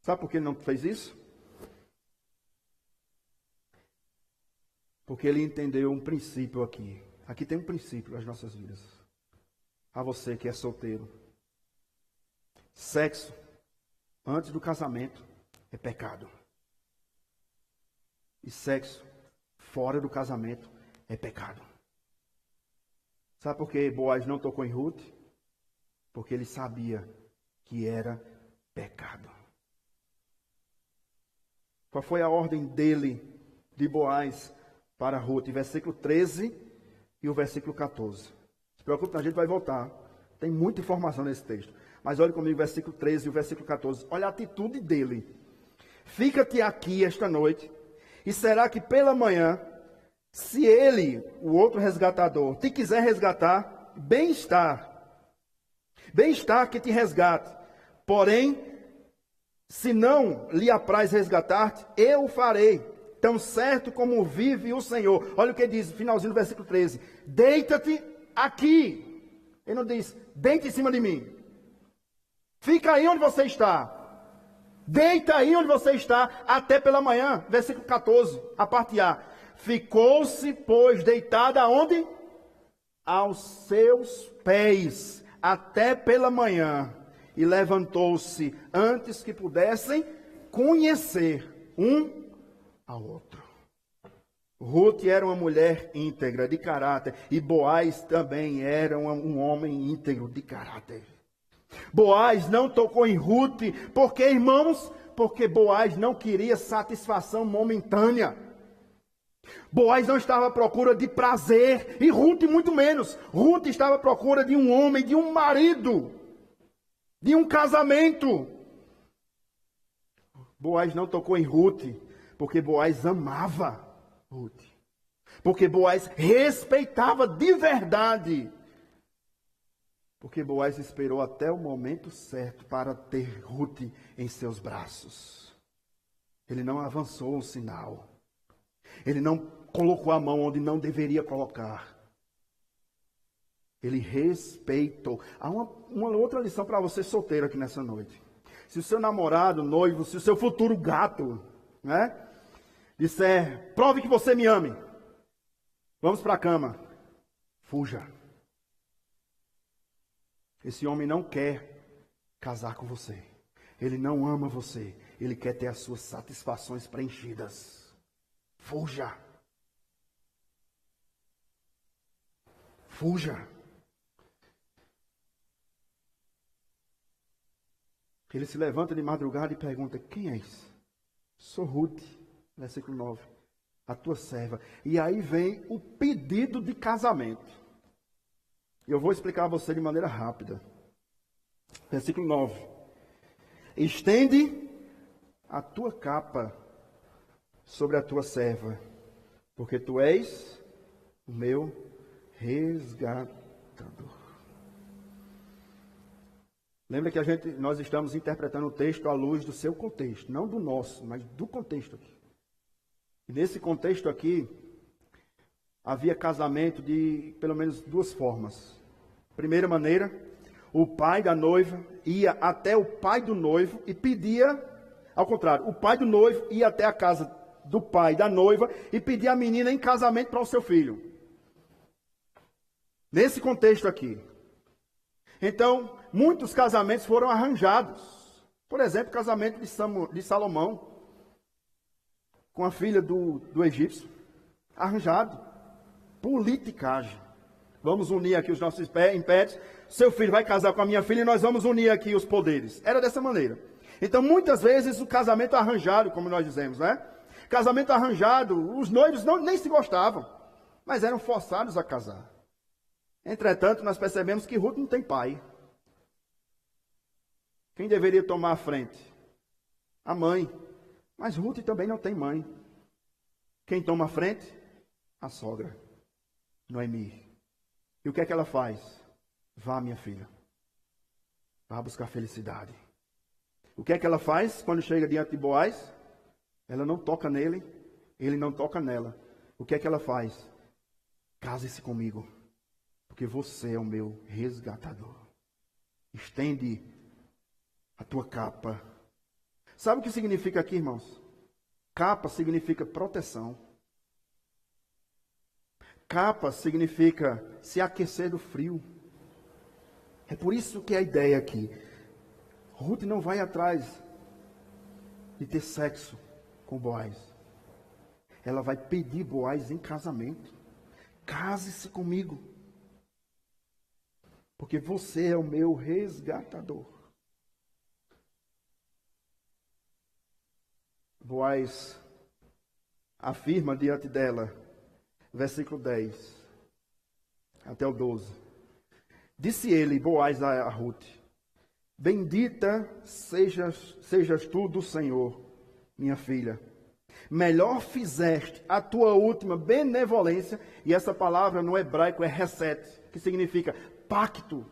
Sabe por que ele não fez isso? Porque ele entendeu um princípio aqui. Aqui tem um princípio nas nossas vidas. A você que é solteiro. Sexo antes do casamento é pecado. E sexo fora do casamento é pecado. Sabe por que Boaz não tocou em Ruth? Porque ele sabia que era pecado. Qual foi a ordem dele, de Boaz, para Ruth? Versículo 13 e o versículo 14. Se preocupe, a gente vai voltar. Tem muita informação nesse texto. Mas olhe comigo o versículo 13 e o versículo 14. Olha a atitude dele. Fica-te aqui esta noite, e será que pela manhã, se ele, o outro resgatador, te quiser resgatar, bem-estar que te resgate. Porém, se não lhe apraz resgatar-te, eu o farei, tão certo como vive o Senhor. Olha o que diz, finalzinho do versículo 13. Deita-te aqui. Ele não diz, deita em cima de mim. Fica aí onde você está. Deita aí onde você está, até pela manhã. Versículo 14, a parte A. Ficou-se, pois, deitada aonde? Aos seus pés, até pela manhã. E levantou-se antes que pudessem conhecer um ao outro. Ruth era uma mulher íntegra, de caráter. E Boaz também era um homem íntegro, de caráter. Boaz não tocou em Ruth, porque, irmãos, porque Boaz não queria satisfação momentânea. Boaz não estava à procura de prazer, e Ruth muito menos. Ruth estava à procura de um homem, de um marido, de um casamento. Boaz não tocou em Ruth, porque Boaz amava Ruth. Porque Boaz respeitava de verdade. Porque Boaz esperou até o momento certo para ter Ruth em seus braços. Ele não avançou um sinal. Ele não colocou a mão onde não deveria colocar. Ele respeitou. Há uma outra lição para você solteiro aqui nessa noite. Se o seu namorado, noivo, se o seu futuro gato, né, disser, prove que você me ame, vamos para a cama, fuja. Esse homem não quer casar com você. Ele não ama você. Ele quer ter as suas satisfações preenchidas. Fuja. Fuja. Ele se levanta de madrugada e pergunta, quem és? Sou Ruth, versículo 9, a tua serva. E aí vem o pedido de casamento. Eu vou explicar a você de maneira rápida. Versículo 9. Estende a tua capa sobre a tua serva, porque tu és o meu resgatador. Lembra que nós estamos interpretando o texto à luz do seu contexto, não do nosso, mas do contexto aqui. E nesse contexto aqui, havia casamento de pelo menos duas formas. Primeira maneira, o pai da noiva ia até o pai do noivo e pedia, ao contrário, o pai do noivo ia até a casa do pai da noiva e pedia a menina em casamento para o seu filho. Nesse contexto aqui. Então, muitos casamentos foram arranjados. Por exemplo, o casamento de Salomão com a filha do egípcio. Arranjado. Politicagem. Vamos unir aqui os nossos impérios. Seu filho vai casar com a minha filha e nós vamos unir aqui os poderes. Era dessa maneira. Então, muitas vezes, o casamento arranjado, como nós dizemos, né? Casamento arranjado, os noivos nem se gostavam, mas eram forçados a casar. Entretanto, nós percebemos que Ruth não tem pai. Quem deveria tomar a frente? A mãe. Mas Ruth também não tem mãe. Quem toma a frente? A sogra, Noemi. E o que é que ela faz? Vá, minha filha. Vá buscar felicidade. O que é que ela faz quando chega diante de Boaz? Ela não toca nele, ele não toca nela. O que é que ela faz? Case-se comigo. Porque você é o meu resgatador. Estende a tua capa. Sabe o que significa aqui, irmãos? Capa significa proteção. Capa significa se aquecer do frio. É por isso que a ideia aqui. Ruth não vai atrás de ter sexo com Boaz. Ela vai pedir Boaz em casamento. Case-se comigo. Porque você é o meu resgatador. Boaz afirma diante dela, versículo 10 até o 12. Disse ele, Boaz, a Ruth, bendita sejas tu do Senhor, minha filha. Melhor fizeste a tua última benevolência, e essa palavra no hebraico é reset, que significa pacto.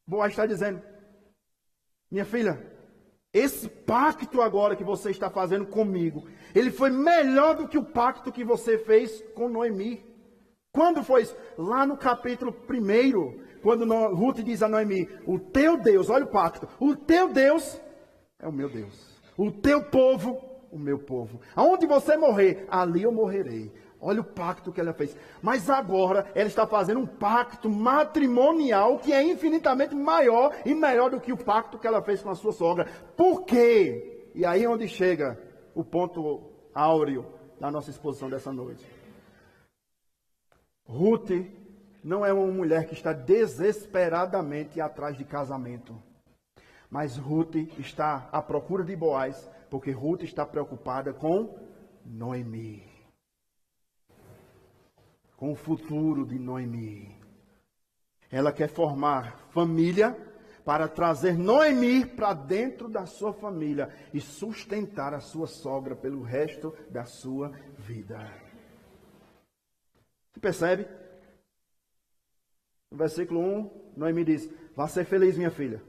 Boaz está dizendo, minha filha, esse pacto agora que você está fazendo comigo, ele foi melhor do que o pacto que você fez com Noemi. Quando foi isso? Lá no capítulo 1, quando Ruth diz a Noemi, o teu Deus, olha o pacto, o teu Deus é o meu Deus. O teu povo, o meu povo. Aonde você morrer, ali eu morrerei. Olha o pacto que ela fez. Mas agora ela está fazendo um pacto matrimonial que é infinitamente maior e melhor do que o pacto que ela fez com a sua sogra. Por quê? E aí é onde chega o ponto áureo da nossa exposição dessa noite. Ruth não é uma mulher que está desesperadamente atrás de casamento. Mas Ruth está à procura de Boaz, porque Ruth está preocupada com Noemi. Com o futuro de Noemi. Ela quer formar família para trazer Noemi para dentro da sua família e sustentar a sua sogra pelo resto da sua vida. Você percebe? No versículo 1, Noemi diz, vá ser feliz, minha filha.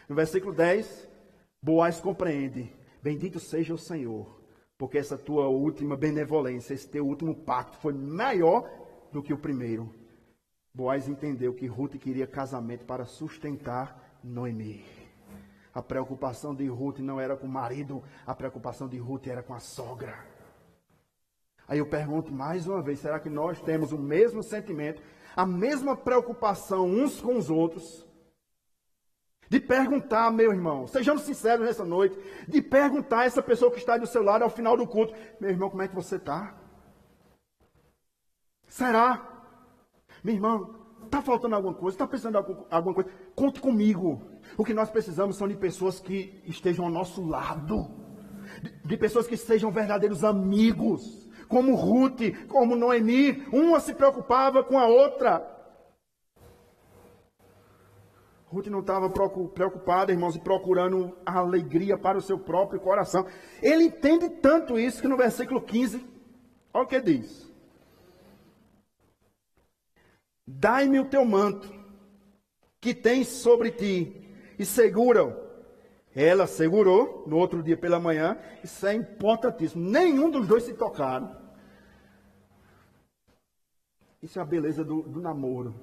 No versículo 10, Boaz compreende. Bendito seja o Senhor, porque essa tua última benevolência, esse teu último pacto foi maior do que o primeiro. Boaz entendeu que Ruth queria casamento para sustentar Noemi. A preocupação de Ruth não era com o marido, a preocupação de Ruth era com a sogra. Aí eu pergunto mais uma vez, será que nós temos o mesmo sentimento, a mesma preocupação uns com os outros? De perguntar, meu irmão, sejamos sinceros nessa noite, de perguntar a essa pessoa que está do seu lado ao final do culto, meu irmão, como é que você está? Será? Meu irmão, está faltando alguma coisa? Está precisando de alguma coisa? Conte comigo. O que nós precisamos são de pessoas que estejam ao nosso lado. De pessoas que sejam verdadeiros amigos. Como Ruth, como Noemi. Uma se preocupava com a outra. Ruth não estava preocupada, irmãos, e procurando a alegria para o seu próprio coração. Ele entende tanto isso que no versículo 15, olha o que diz. Dai-me o teu manto, que tens sobre ti, e segura-o. Ela segurou, no outro dia pela manhã, isso é importantíssimo. Nenhum dos dois se tocaram. Isso é a beleza do namoro.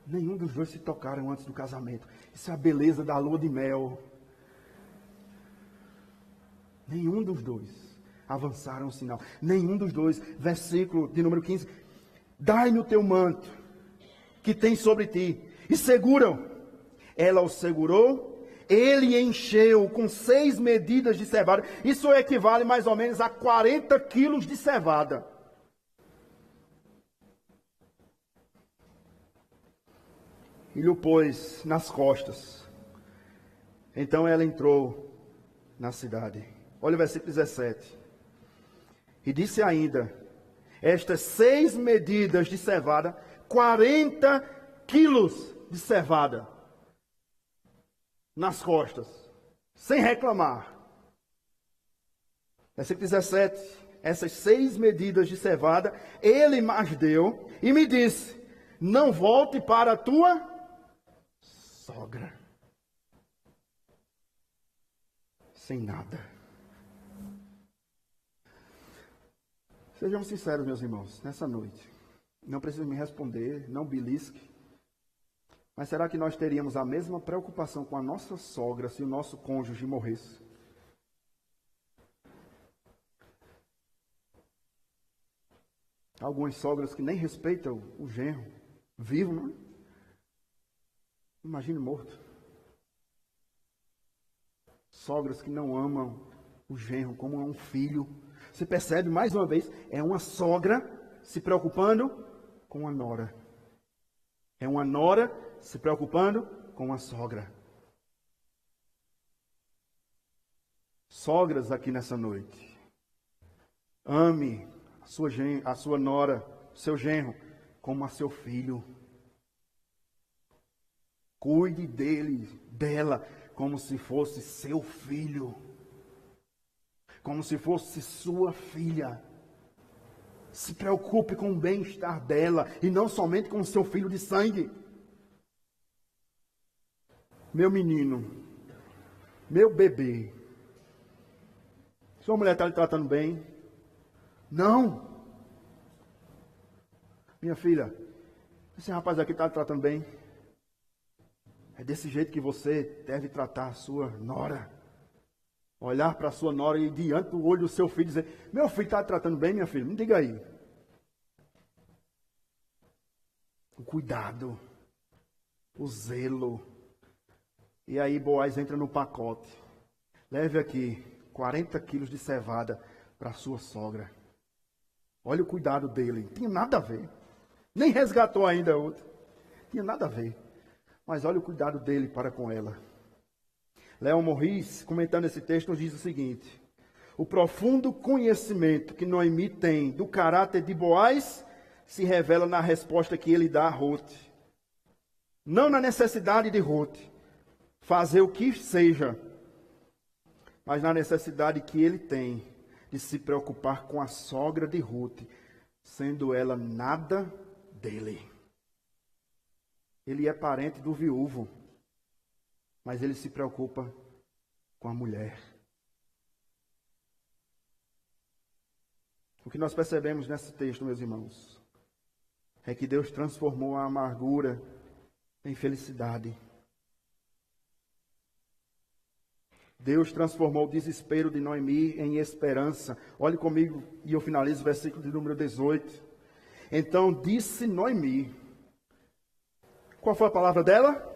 Nenhum dos dois se tocaram antes do casamento. Isso é a beleza da lua de mel. Nenhum dos dois avançaram o sinal. Nenhum dos dois, versículo de número 15. Dai-me o teu manto, que tem sobre ti, e segura-o. Ela o segurou, ele encheu com 6 medidas de cevada. Isso equivale mais ou menos a 40 quilos de cevada. E lhe pôs nas costas. Então ela entrou na cidade. Olha o versículo 17. E disse ainda, estas 6 medidas de cevada, 40 quilos de cevada nas costas, sem reclamar. Versículo 17, essas 6 medidas de cevada, ele mais deu e me disse, não volte para a tua sogra sem nada. Sejamos sinceros, meus irmãos, nessa noite. Não precisa me responder, não belisque. Mas será que nós teríamos a mesma preocupação com a nossa sogra se o nosso cônjuge morresse? Algumas sogras que nem respeitam o genro vivo, não é? Imagine morto. Sogras que não amam o genro como um filho. Você percebe, mais uma vez, é uma sogra se preocupando com a nora. É uma nora se preocupando com a sogra. Sogras aqui nessa noite. Ame a sua nora, seu genro, como a seu filho. Cuide dela, como se fosse seu filho. Como se fosse sua filha. Se preocupe com o bem-estar dela e não somente com o seu filho de sangue. Meu menino, meu bebê, sua mulher está lhe tratando bem? Não. Minha filha, esse rapaz aqui está lhe tratando bem? É desse jeito que você deve tratar a sua nora. Olhar para a sua nora e diante do olho do seu filho dizer, meu filho está tratando bem, minha filha? Me diga aí. O cuidado, o zelo. E aí Boaz entra no pacote. Leve aqui 40 quilos de cevada para a sua sogra. Olha o cuidado dele. Tinha nada a ver. Nem resgatou ainda outra. Tinha nada a ver. Mas olha o cuidado dele para com ela. Léon Morris, comentando esse texto, nos diz o seguinte: o profundo conhecimento que Noemi tem do caráter de Boaz se revela na resposta que ele dá a Ruth. Não na necessidade de Ruth fazer o que seja, mas na necessidade que ele tem de se preocupar com a sogra de Ruth, sendo ela nada dele. Ele é parente do viúvo, mas ele se preocupa com a mulher. O que nós percebemos nesse texto, meus irmãos, é que Deus transformou a amargura em felicidade. Deus transformou o desespero de Noemi em esperança. Olhe comigo e eu finalizo o versículo de número 18. Então disse Noemi, qual foi a palavra dela?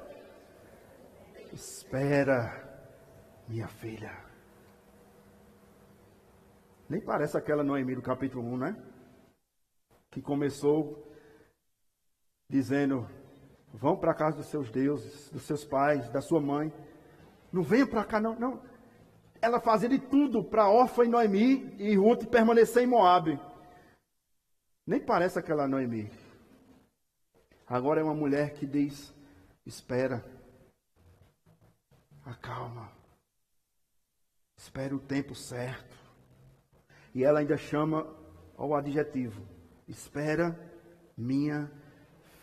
Espera, minha filha. Nem parece aquela Noemi do capítulo 1, né? Que começou dizendo, vão para a casa dos seus deuses, dos seus pais, da sua mãe. Não venham para cá, não, não. Ela fazia de tudo para Orfa e Noemi e Ruth permanecer em Moabe. Nem parece aquela Noemi. Agora é uma mulher que diz, espera, acalma, espera o tempo certo. E ela ainda chama ao adjetivo, espera minha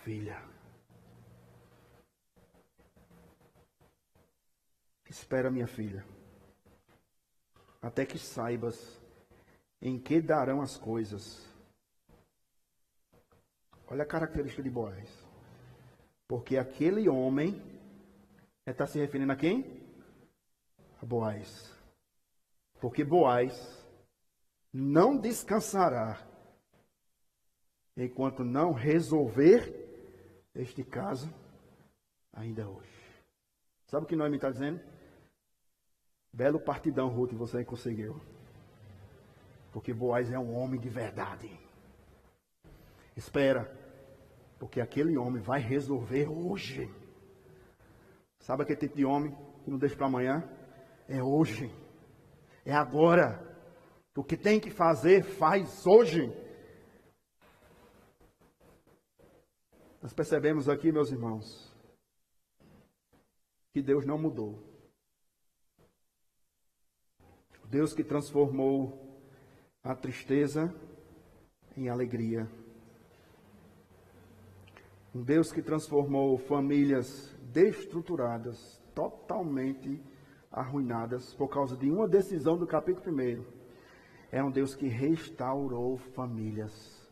filha. Espera minha filha, até que saibas em que darão as coisas. Olha a característica de Boaz. Porque aquele homem, está se referindo a quem? A Boaz. Porque Boaz não descansará enquanto não resolver este caso ainda hoje. Sabe o que Noemi está dizendo? Belo partidão, Ruth, você conseguiu. Porque Boaz é um homem de verdade. Espera, porque aquele homem vai resolver hoje. Sabe aquele tipo de homem que não deixa para amanhã? É hoje. É agora. O que tem que fazer, faz hoje. Nós percebemos aqui, meus irmãos, que Deus não mudou. Deus que transformou a tristeza em alegria. Um Deus que transformou famílias destruturadas, totalmente arruinadas, por causa de uma decisão do capítulo 1. É um Deus que restaurou famílias.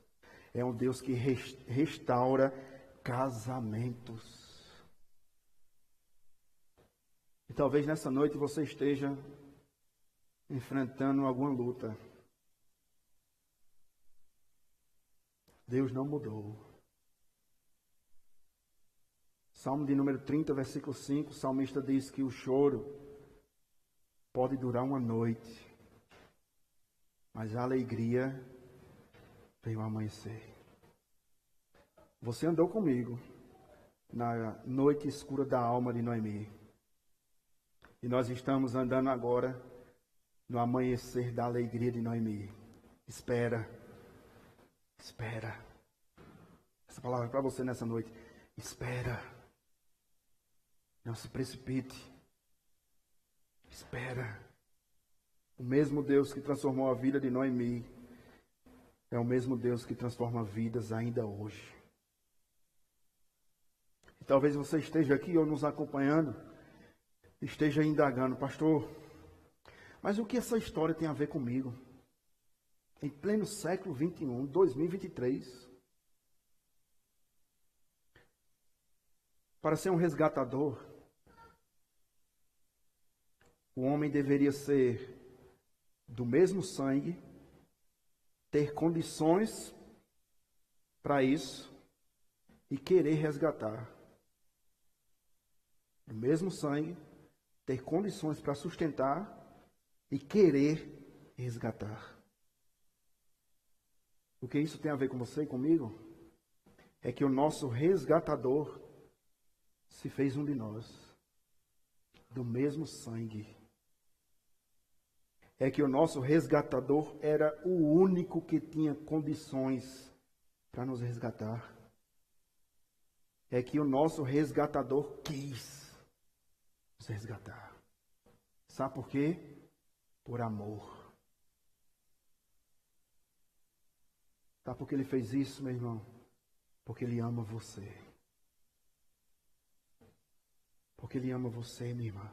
É um Deus que restaura casamentos. E talvez nessa noite você esteja enfrentando alguma luta. Deus não mudou. Salmo de número 30, versículo 5, o salmista diz que o choro pode durar uma noite, mas a alegria vem ao amanhecer. Você andou comigo na noite escura da alma de Noemi. E nós estamos andando agora no amanhecer da alegria de Noemi. Espera. Espera. Essa palavra é para você nessa noite. Espera. Não se precipite. Espera. O mesmo Deus que transformou a vida de Noemi é o mesmo Deus que transforma vidas ainda hoje. E talvez você esteja aqui ou nos acompanhando, esteja indagando, pastor, mas o que essa história tem a ver comigo? Em pleno século 21, 2023. Para ser um resgatador, o homem deveria ser do mesmo sangue, ter condições para isso e querer resgatar. Do mesmo sangue, ter condições para sustentar e querer resgatar. O que isso tem a ver com você e comigo? É que o nosso resgatador se fez um de nós, do mesmo sangue. É que o nosso resgatador era o único que tinha condições para nos resgatar. É que o nosso resgatador quis nos resgatar. Sabe por quê? Por amor. Sabe por que ele fez isso, meu irmão? Porque ele ama você. Porque ele ama você, minha irmã.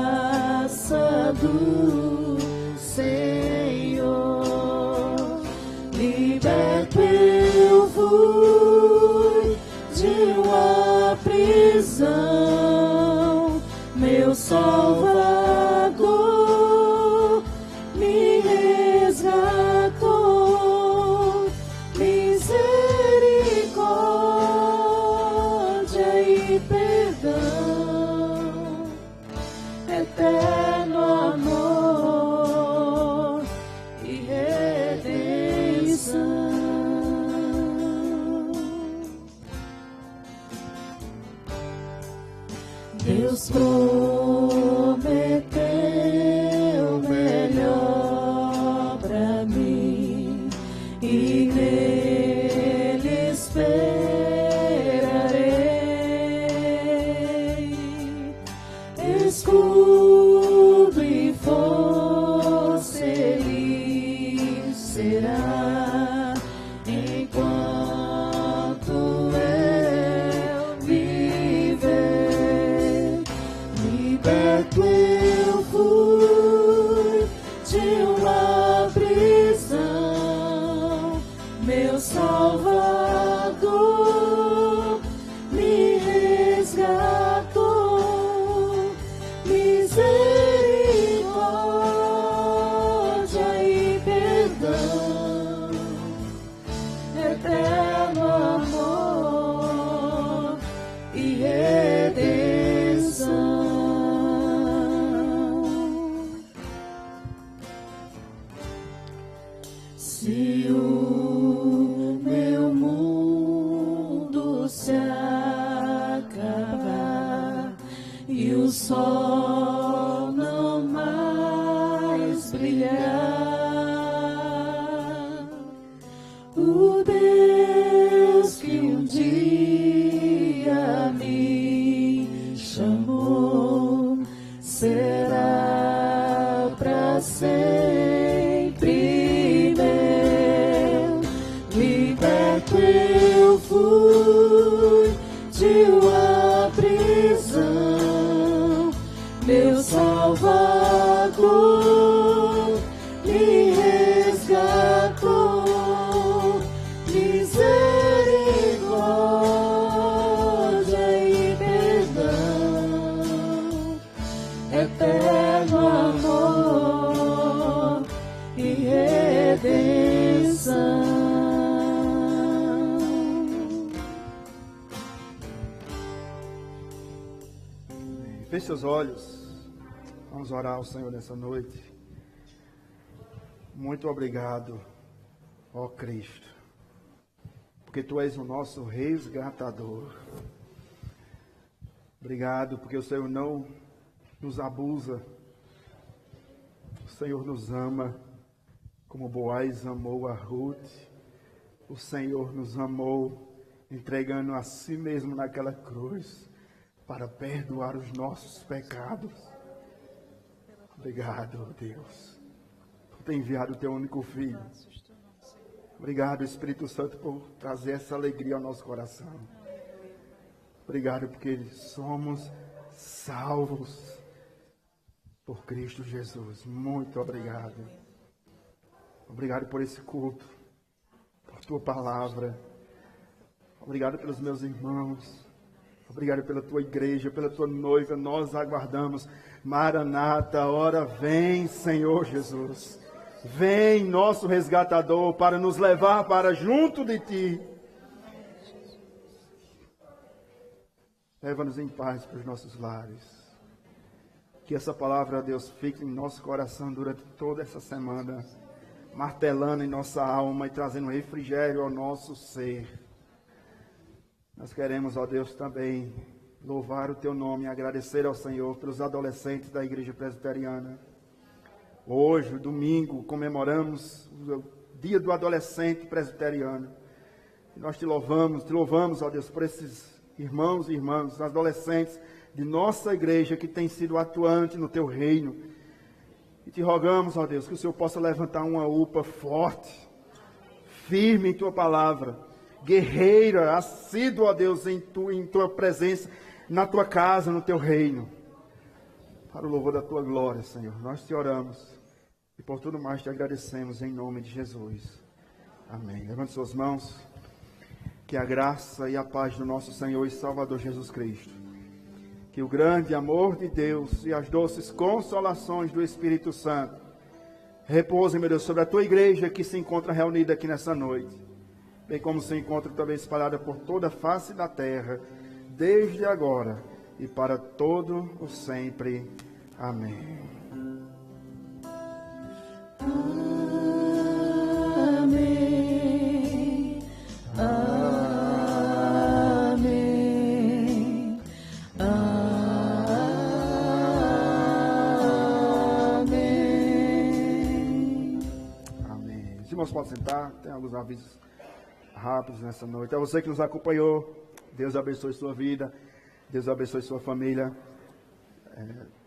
Deus prometeu melhor pra mim e nele esperarei. Escudo e força ele será enquanto eu viver. Liberto eu fui de uma prisão, meu Salvador me resgatou. Misericórdia e perdão, eterno amor e redenção. Se o meu mundo se acabar e o sol não mais brilhar, o Deus que um dia me chamou será pra sempre meu. Liberto eu fui de uma prisão, meu Salvador me resgatou. Misericórdia e perdão, eterno amor e redenção. Feche seus olhos. Vamos orar ao Senhor nessa noite. Muito obrigado, ó Cristo, porque Tu és o nosso resgatador. Obrigado porque o Senhor não nos abusa. O Senhor nos ama como Boaz amou a Ruth. O Senhor nos amou entregando a si mesmo naquela cruz para perdoar os nossos pecados. Obrigado, Deus, por ter enviado o Teu único Filho. Obrigado, Espírito Santo, por trazer essa alegria ao nosso coração. Obrigado porque somos salvos por Cristo Jesus. Muito obrigado. Obrigado por esse culto, por Tua palavra. Obrigado pelos meus irmãos. Obrigado pela Tua igreja, pela Tua noiva. Nós aguardamos. Maranata, ora vem, Senhor Jesus. Vem, nosso resgatador, para nos levar para junto de Ti. Leva-nos em paz para os nossos lares. Que essa palavra, Deus, fique em nosso coração durante toda essa semana, martelando em nossa alma e trazendo refrigério ao nosso ser. Nós queremos, ó Deus, também louvar o Teu nome e agradecer ao Senhor pelos adolescentes da Igreja Presbiteriana. Hoje, domingo, comemoramos o Dia do Adolescente Presbiteriano. E nós Te louvamos, ó Deus, por esses irmãos e irmãs, adolescentes de nossa igreja que têm sido atuante no Teu reino. E Te rogamos, ó Deus, que o Senhor possa levantar uma UPA forte, firme em Tua palavra, guerreira, assídua, ó Deus, em Tua presença, na Tua casa, no Teu reino. Para o louvor da Tua glória, Senhor. Nós Te oramos e por tudo mais Te agradecemos em nome de Jesus. Amém. Levante suas mãos. Que a graça e a paz do nosso Senhor e Salvador Jesus Cristo, que o grande amor de Deus e as doces consolações do Espírito Santo repousem, meu Deus, sobre a Tua igreja que se encontra reunida aqui nessa noite, bem como se encontra também espalhada por toda a face da terra, desde agora e para todo o sempre. Amém. Amém. Amém. Amém. Os irmãos podem sentar, tem alguns avisos rápidos nessa noite. É você que nos acompanhou, Deus abençoe sua vida, Deus abençoe sua família.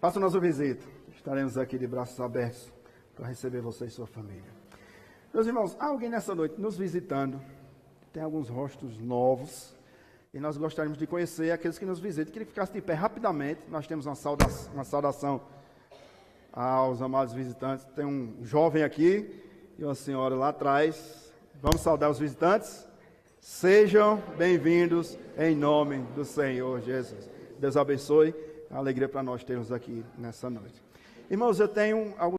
Faça nossa visita, estaremos aqui de braços abertos para receber você e sua família. Meus irmãos, há alguém nessa noite nos visitando, tem alguns rostos novos, e nós gostaríamos de conhecer aqueles que nos visitam. Queria que ficasse de pé rapidamente, nós temos uma saudação aos amados visitantes. Tem um jovem aqui e uma senhora lá atrás. Vamos saudar os visitantes? Sejam bem-vindos em nome do Senhor Jesus. Deus abençoe, é uma alegria para nós termos aqui nessa noite. Irmãos, eu tenho alguns